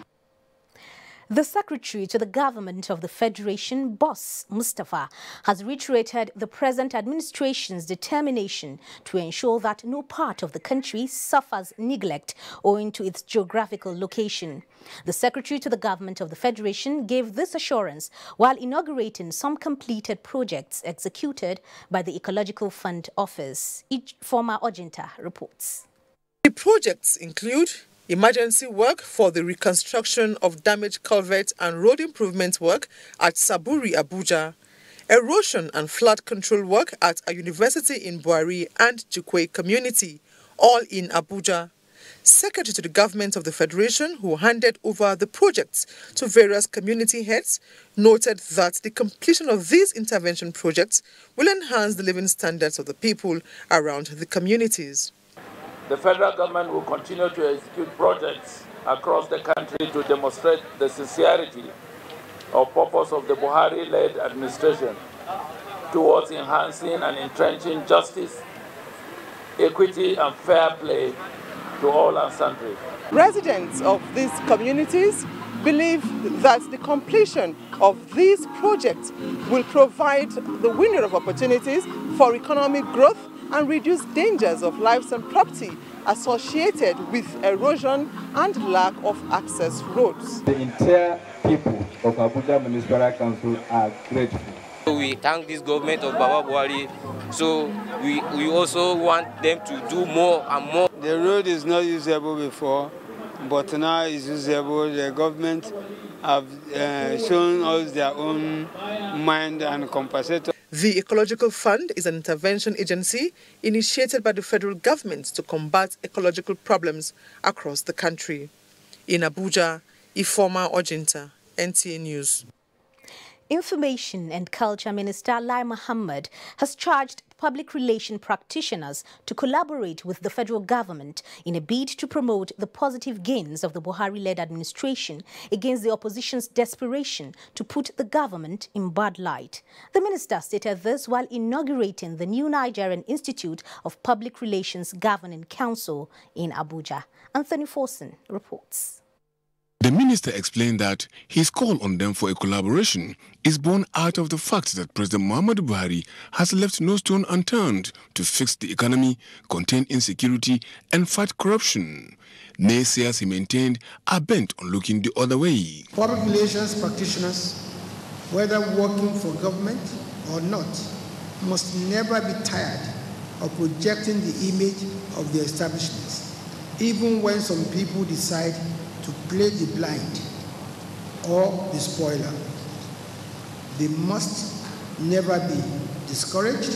The Secretary to the Government of the Federation, Boss Mustafa, has reiterated the present administration's determination to ensure that no part of the country suffers neglect owing to its geographical location. The Secretary to the Government of the Federation gave this assurance while inaugurating some completed projects executed by the Ecological Fund Office. Former Ojinta reports. The projects include emergency work for the reconstruction of damaged culverts and road improvement work at Saburi, Abuja, erosion and flood control work at a university in Buari and Jukwe community, all in Abuja. Secretary to the Government of the Federation, who handed over the projects to various community heads, noted that the completion of these intervention projects will enhance the living standards of the people around the communities. The federal government will continue to execute projects across the country to demonstrate the sincerity or purpose of the Buhari-led administration towards enhancing and entrenching justice, equity, and fair play to all and sundry. Residents of these communities believe that the completion of these projects will provide the window of opportunities for economic growth and reduce dangers of lives and property associated with erosion and lack of access roads. The entire people of Abuja Municipal Council are grateful. We thank this government of Baba Buhari, so we also want them to do more and more. The road is not usable before, but now it's usable. The government have shown us their own mind and compensate. The Ecological Fund is an intervention agency initiated by the federal government to combat ecological problems across the country. In Abuja, Ifeoma Ojinta, NTA News. Information and Culture Minister Lai Mohammed has charged public relation practitioners to collaborate with the federal government in a bid to promote the positive gains of the Buhari-led administration against the opposition's desperation to put the government in bad light. The minister stated this while inaugurating the new Nigerian Institute of Public Relations Governing Council in Abuja. Anthony Forson reports. The minister explained that his call on them for a collaboration is born out of the fact that President Muhammadu Buhari has left no stone unturned to fix the economy, contain insecurity, and fight corruption. Naysayers, he maintained, are bent on looking the other way. Public relations practitioners, whether working for government or not, must never be tired of projecting the image of the establishments, even when some people decide to play the blind or the spoiler. They must never be discouraged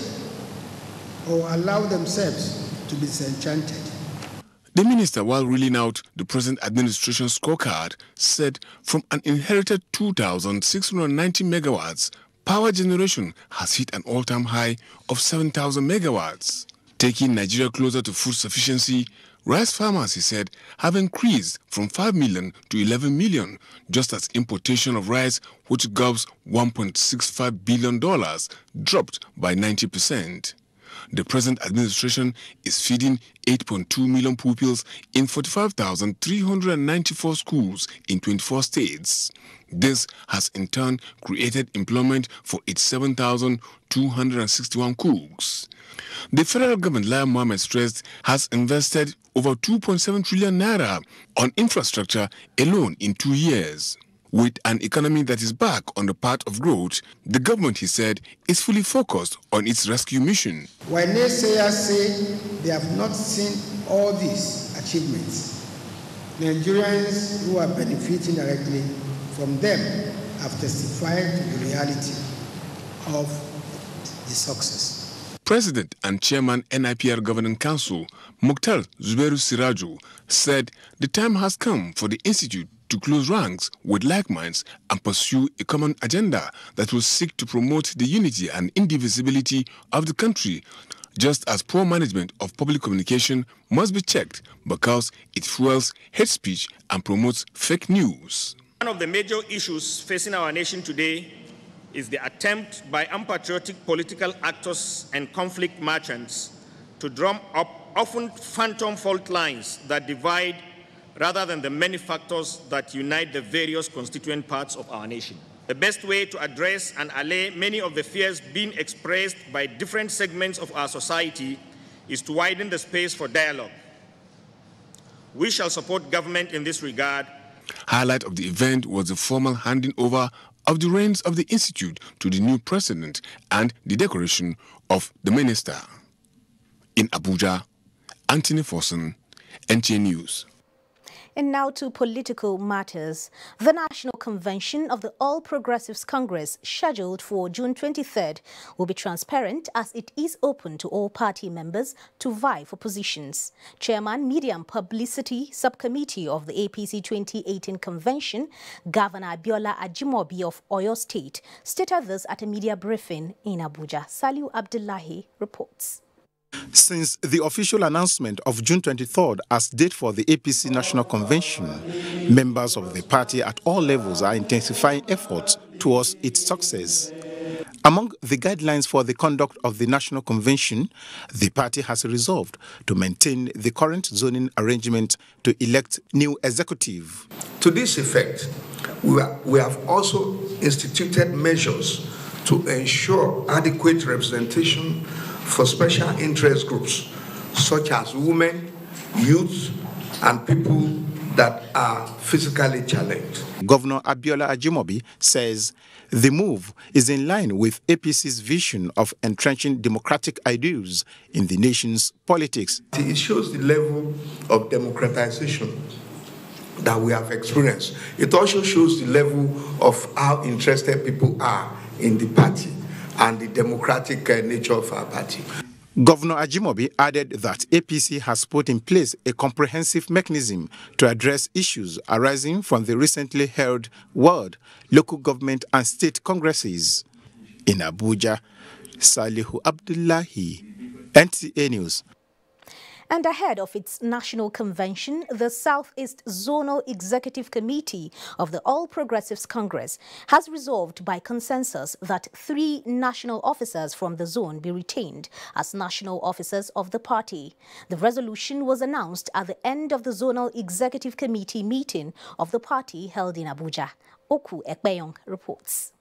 or allow themselves to be disenchanted. The minister, while reeling out the present administration scorecard, said from an inherited 2,690 megawatts, power generation has hit an all-time high of 7,000 megawatts, taking Nigeria closer to food sufficiency. Rice farmers, he said, have increased from 5 million to 11 million, just as importation of rice, which gobs $1.65 billion, dropped by 90%. The present administration is feeding 8.2 million pupils in 45,394 schools in 24 states. This has in turn created employment for 87,261 cooks. The federal government, Lai Mohammed stressed, has invested over 2.7 trillion naira on infrastructure alone in 2 years. With an economy that is back on the path of growth, the government, he said, is fully focused on its rescue mission. While naysayers say they have not seen all these achievements, Nigerians who are benefiting directly from them have testified to the reality of the success. President and Chairman NIPR Governing Council, Mukhtar Zubairu Siraju, said the time has come for the Institute to close ranks with like minds and pursue a common agenda that will seek to promote the unity and indivisibility of the country, just as poor management of public communication must be checked because it fuels hate speech and promotes fake news. One of the major issues facing our nation today is the attempt by unpatriotic political actors and conflict merchants to drum up often phantom fault lines that divide rather than the many factors that unite the various constituent parts of our nation. The best way to address and allay many of the fears being expressed by different segments of our society is to widen the space for dialogue. We shall support government in this regard. Highlight of the event was the formal handing over of the reins of the Institute to the new president and the decoration of the minister. In Abuja, Anthony Forson, NTA News. And now to political matters. The National Convention of the All Progressives Congress, scheduled for June 23rd, will be transparent as it is open to all party members to vie for positions. Chairman, Media and Publicity Subcommittee of the APC 2018 Convention, Governor Abiola Ajimobi of Oyo State, stated this at a media briefing in Abuja. Saliu Abdullahi reports. Since the official announcement of June 23rd as date for the APC National Convention, members of the party at all levels are intensifying efforts towards its success. Among the guidelines for the conduct of the National Convention, the party has resolved to maintain the current zoning arrangement to elect new executive. To this effect, we have also instituted measures to ensure adequate representation for special interest groups such as women, youth, and people that are physically challenged. Governor Abiola Ajimobi says the move is in line with APC's vision of entrenching democratic ideals in the nation's politics. It shows the level of democratization that we have experienced. It also shows the level of how interested people are in the party and the democratic nature of our party. Governor Ajimobi added that APC has put in place a comprehensive mechanism to address issues arising from the recently held world, local government and state congresses. In Abuja, Salihu Abdullahi, NTA News. And ahead of its national convention, the Southeast Zonal Executive Committee of the All Progressives Congress has resolved by consensus that 3 national officers from the zone be retained as national officers of the party. The resolution was announced at the end of the Zonal Executive Committee meeting of the party held in Abuja. Oku Ekpeyong reports.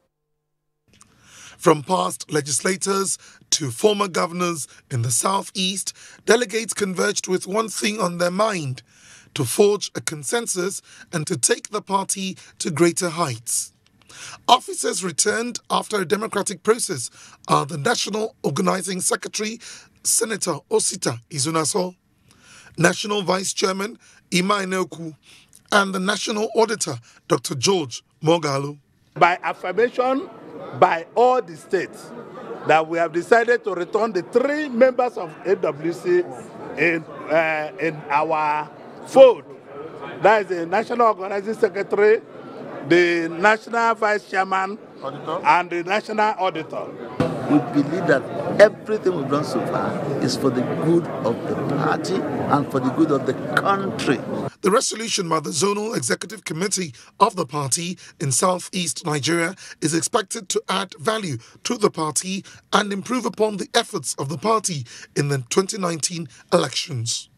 From past legislators to former governors in the Southeast, delegates converged with one thing on their mind: to forge a consensus and to take the party to greater heights. Officers returned after a democratic process are the National Organizing Secretary, Senator Osita Izunaso, National Vice Chairman Ima Enoku, and the National Auditor, Dr. George Moghalu. By affirmation by all the states that we have decided to return the 3 members of AWC in our fold. That is the National Organizing Secretary, the National Vice Chairman, and the National Auditor. We believe that everything we've done so far is for the good of the party and for the good of the country. The resolution by the Zonal Executive Committee of the party in Southeast Nigeria is expected to add value to the party and improve upon the efforts of the party in the 2019 elections.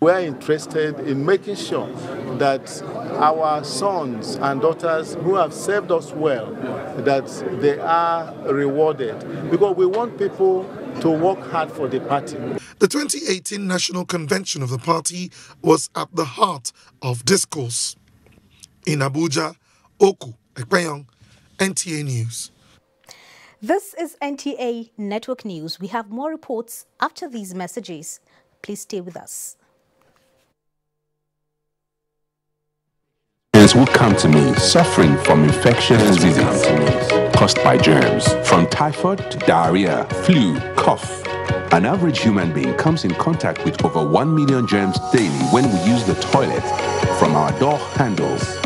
We are interested in making sure that our sons and daughters who have served us well, that they are rewarded, because we want people to work hard for the party. The 2018 National Convention of the party was at the heart of discourse. In Abuja, Oku Ekpeyong, NTA News. This is NTA Network News. We have more reports after these messages. Please stay with us. Will come to me suffering from infectious diseases caused by germs, from typhoid to diarrhea, flu, cough. An average human being comes in contact with over 1 million germs daily when we use the toilet, from our door handles,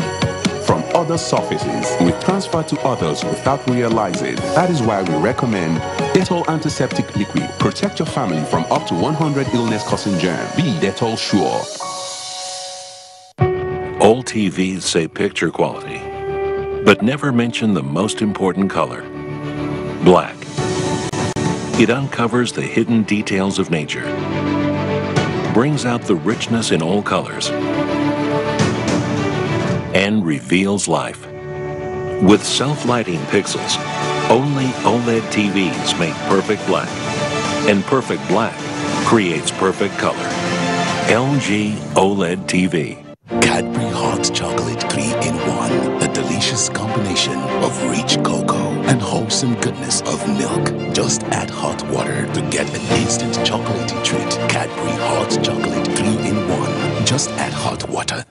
from other surfaces, we transfer to others without realizing. That is why we recommend Dettol Antiseptic Liquid. Protect your family from up to 100 illness-causing germs. Be Dettol Sure. All TVs say picture quality, but never mention the most important color, black. It uncovers the hidden details of nature, brings out the richness in all colors, and reveals life. With self-lighting pixels, only OLED TVs make perfect black, and perfect black creates perfect color. LG OLED TV. Cadbury Hot Chocolate 3-in-1, a delicious combination of rich cocoa and wholesome goodness of milk. Just add hot water to get an instant chocolatey treat. Cadbury Hot Chocolate 3-in-1. Just add hot water.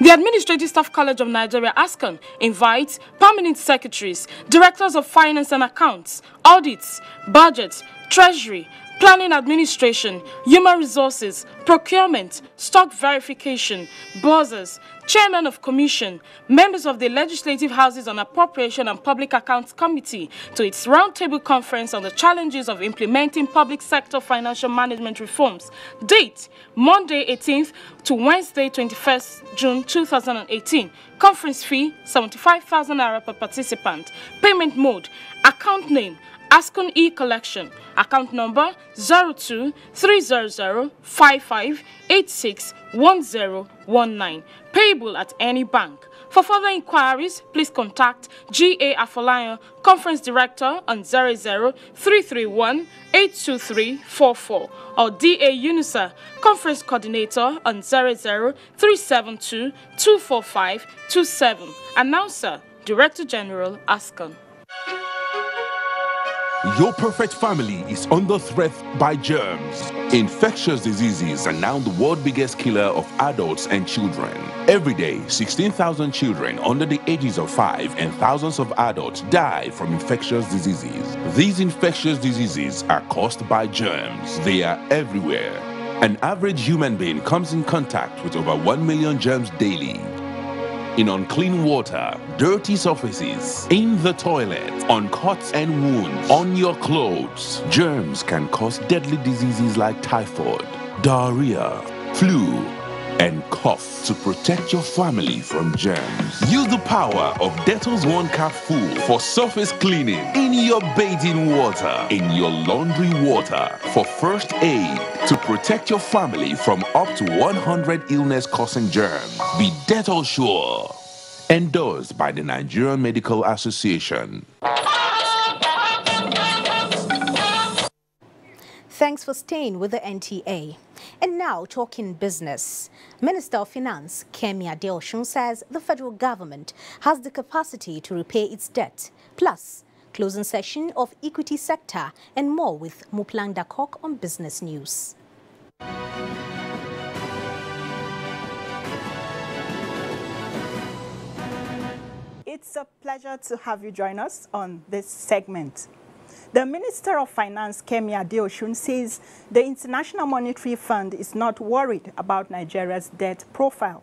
The Administrative Staff College of Nigeria, ASCON, invites permanent secretaries, directors of finance and accounts, audits, budgets, treasury, planning administration, human resources, procurement, stock verification, buzzers, chairman of commission, members of the Legislative Houses on Appropriation and Public Accounts Committee to its roundtable conference on the challenges of implementing public sector financial management reforms. Date, Monday 18th to Wednesday 21st June 2018. Conference fee, 75,000 naira per participant. Payment mode, account name, ASCON e-collection, account number 02-300-5586-1019, payable at any bank. For further inquiries, please contact G.A. Afolayan, Conference Director on 00331-82344 or D.A. Unisa, Conference Coordinator on 00372-24527. Announcer, Director General, ASCON. Your perfect family is under threat by germs. Infectious diseases are now the world's biggest killer of adults and children. Every day, 16,000 children under the ages of 5 and thousands of adults die from infectious diseases. These infectious diseases are caused by germs. They are everywhere. An average human being comes in contact with over 1 million germs daily. In unclean water, dirty surfaces, in the toilet, on cuts and wounds, on your clothes. Germs can cause deadly diseases like typhoid, diarrhea, flu, and cough. To protect your family from germs, use the power of Dettol's One Cap Full for surface cleaning, in your bathing water, in your laundry water, for first aid, to protect your family from up to 100 illness-causing germs. Be Dettol Sure. Endorsed by the Nigerian Medical Association. Thanks for staying with the NTA. And now, talking business. Minister of Finance, Kemi Adeosun, says the federal government has the capacity to repay its debt. Plus, closing session of equity sector and more with Muplang Dakok on Business News. It's a pleasure to have you join us on this segment. The Minister of Finance, Kemi Adeosun, says the International Monetary Fund is not worried about Nigeria's debt profile.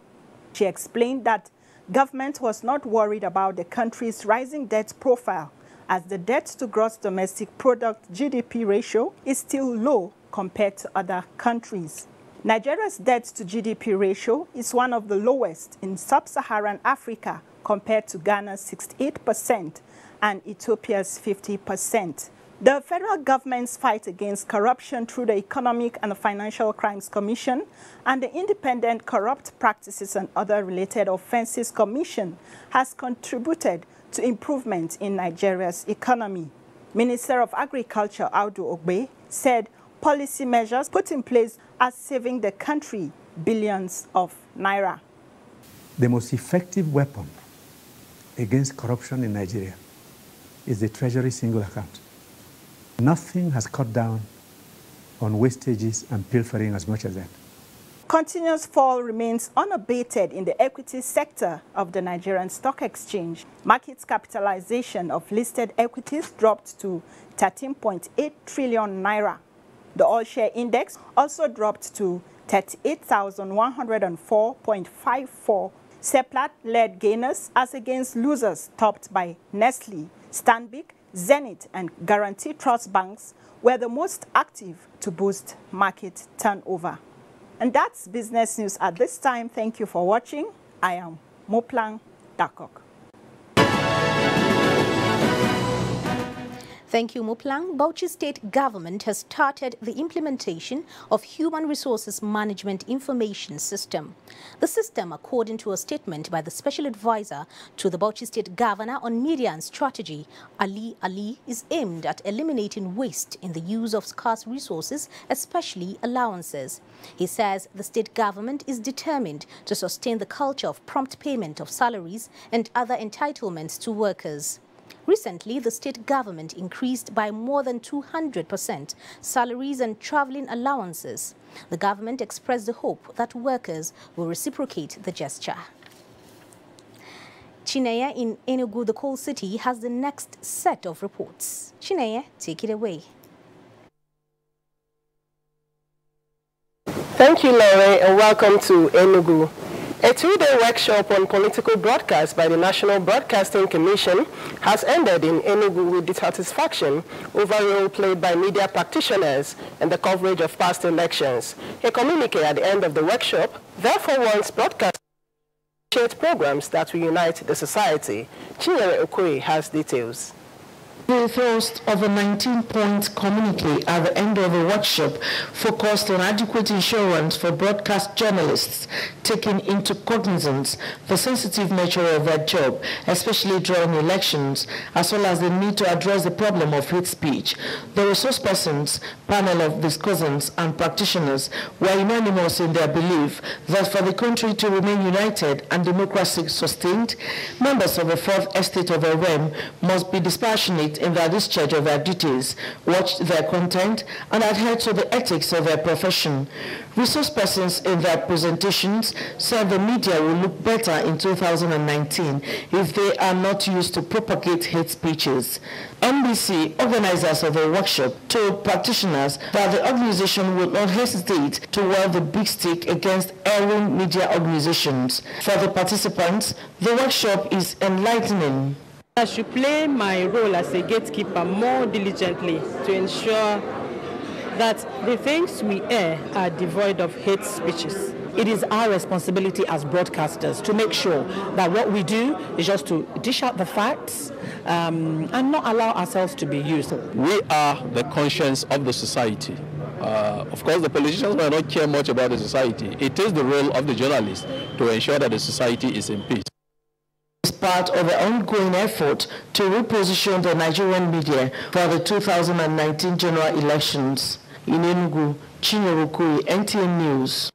She explained that government was not worried about the country's rising debt profile, as the debt to gross domestic product GDP ratio is still low compared to other countries. Nigeria's debt to GDP ratio is one of the lowest in sub-Saharan Africa, compared to Ghana's 68% and Ethiopia's 50%. The federal government's fight against corruption through the Economic and Financial Crimes Commission and the Independent Corrupt Practices and Other Related Offences Commission has contributed to improvement in Nigeria's economy. Minister of Agriculture Audu Ogbe said policy measures put in place are saving the country billions of naira. the most effective weapon against corruption in Nigeria is the Treasury single account. Nothing has cut down on wastages and pilfering as much as that. Continuous fall remains unabated in the equity sector of the Nigerian Stock Exchange. Market capitalization of listed equities dropped to 13.8 trillion naira. The all-share index also dropped to 38,104.54. Seplat led gainers as against losers, topped by Nestle, Stanbic, Zenith, and Guarantee Trust Banks were the most active to boost market turnover. And that's business news at this time. Thank you for watching. I am Moplang Dakok. Thank you, Moplang. Bauchi State Government has started the implementation of Human Resources Management Information System. The system, according to a statement by the Special Advisor to the Bauchi State Governor on Media and Strategy, Ali, is aimed at eliminating waste in the use of scarce resources, especially allowances. He says the state government is determined to sustain the culture of prompt payment of salaries and other entitlements to workers. Recently, the state government increased by more than 200% salaries and traveling allowances. The government expressed the hope that workers will reciprocate the gesture. Chineye in Enugu, the coal city, has the next set of reports. Chineye, take it away. Thank you, Laurie, and welcome to Enugu. A two-day workshop on political broadcast by the National Broadcasting Commission has ended in Enugu with dissatisfaction over the role played by media practitioners in the coverage of past elections. A communique at the end of the workshop therefore wants broadcast programs that will unite the society. Chinyere Okoye has details. The thrust of a 19-point communique at the end of the workshop focused on adequate insurance for broadcast journalists, taking into cognizance the sensitive nature of their job, especially during elections, as well as the need to address the problem of hate speech. The resource persons, panel of discussants and practitioners were unanimous in their belief that for the country to remain united and democracy sustained, members of the Fourth Estate of the realm must be dispassionate in their discharge of their duties, watch their content, and adhere to the ethics of their profession. Resource persons in their presentations said the media will look better in 2019 if they are not used to propagate hate speeches. NBC, organizers of the workshop, told practitioners that the organization will not hesitate to wield the big stick against erring media organizations. For the participants, the workshop is enlightening. I should play my role as a gatekeeper more diligently to ensure that the things we air are devoid of hate speeches. It is our responsibility as broadcasters to make sure that what we do is just to dish out the facts and not allow ourselves to be used. We are the conscience of the society. Of course, the politicians might not care much about the society. It is the role of the journalists to ensure that the society is in peace. Is part of the ongoing effort to reposition the Nigerian media for the 2019 general elections. In Enugu, Chinyere Okoye, NTA News.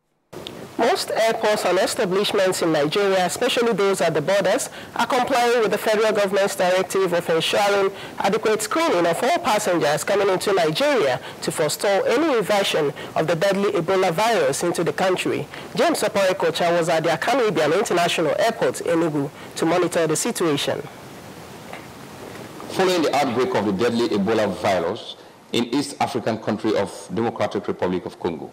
Most airports and establishments in Nigeria, especially those at the borders, are complying with the federal government's directive of ensuring adequate screening of all passengers coming into Nigeria to forestall any invasion of the deadly Ebola virus into the country. James Okoye was at the Caribbean International Airport, Enugu, to monitor the situation. Following the outbreak of the deadly Ebola virus in East African country of Democratic Republic of Congo,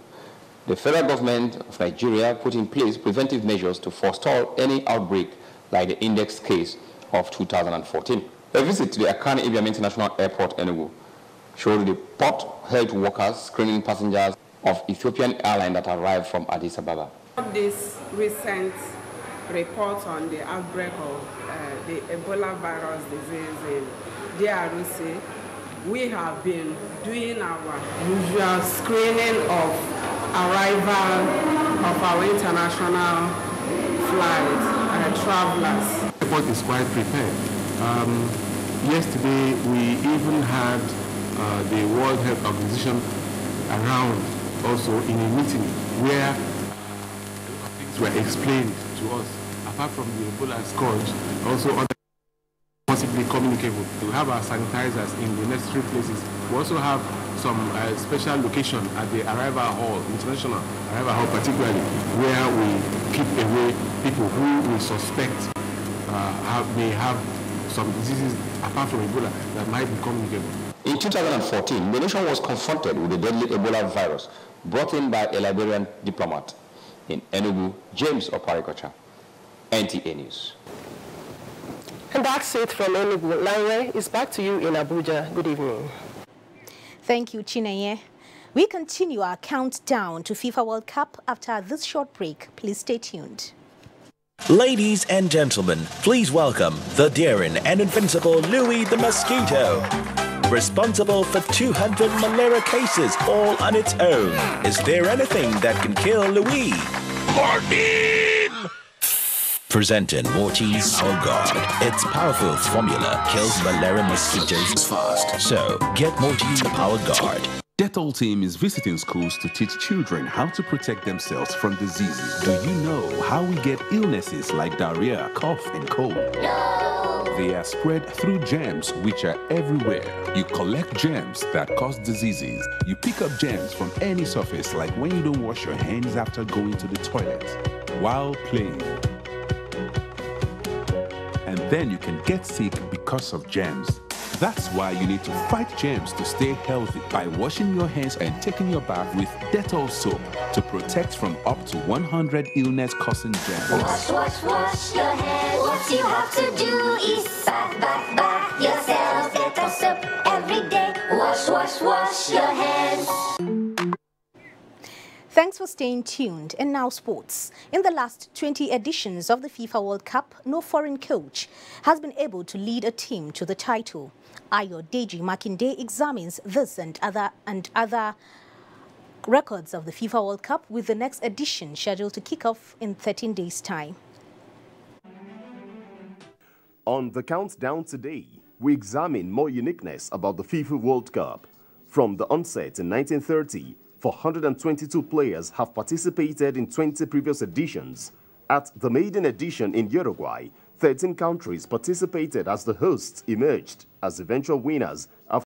the federal government of Nigeria put in place preventive measures to forestall any outbreak like the index case of 2014. A visit to the Akane Ibiam International Airport, Enugu, showed the port health workers screening passengers of Ethiopian airline that arrived from Addis Ababa. This recent report on the outbreak of the Ebola virus disease in DRC, we have been doing our usual screening of arrival of our international flight travelers. The airport is quite prepared. Yesterday we even had the World Health Organization around also in a meeting where things were explained to us apart from the Ebola scourge, also other possibly communicable. We have our sanitizers in the necessary places. We also have some special location at the arrival hall, international arrival hall particularly, where we keep away people who we suspect may have some diseases apart from Ebola that might be communicable. In 2014, the nation was confronted with the deadly Ebola virus brought in by a Liberian diplomat. In Enugu, James Oparikocha, NTA News. And that's it from Enugu. Lanwe is back to you in Abuja. Good evening. Thank you, Chineye. We continue our countdown to FIFA World Cup after this short break. Please stay tuned. Ladies and gentlemen, please welcome the daring and invincible Louis the Mosquito. Responsible for 200 malaria cases all on its own. Is there anything that can kill Louis? Morphine! Presenting Mortise Power Guard. Its powerful formula kills malaria mosquitoes fast. So, get Mortise Power Guard. Dettol team is visiting schools to teach children how to protect themselves from diseases. Do you know how we get illnesses like diarrhea, cough, and cold? No! They are spread through germs, which are everywhere. You collect germs that cause diseases. You pick up germs from any surface, like when you don't wash your hands after going to the toilet, while playing. And then you can get sick because of germs. That's why you need to fight germs to stay healthy by washing your hands and taking your bath with Dettol soap to protect from up to 100 illness-causing germs. Wash, wash, wash your hands. What you have to do is bath yourself. Dettol soap every day. Wash, wash, wash your hands. Thanks for staying tuned. And now sports. In the last 20 editions of the FIFA World Cup, no foreign coach has been able to lead a team to the title. Ayo Deji Makinde examines this and other records of the FIFA World Cup, with the next edition scheduled to kick off in 13 days' time. On the countdown today, we examine more uniqueness about the FIFA World Cup. From the onset in 1930, 422 players have participated in 20 previous editions. At the maiden edition in Uruguay, 13 countries participated as the hosts emerged as eventual winners after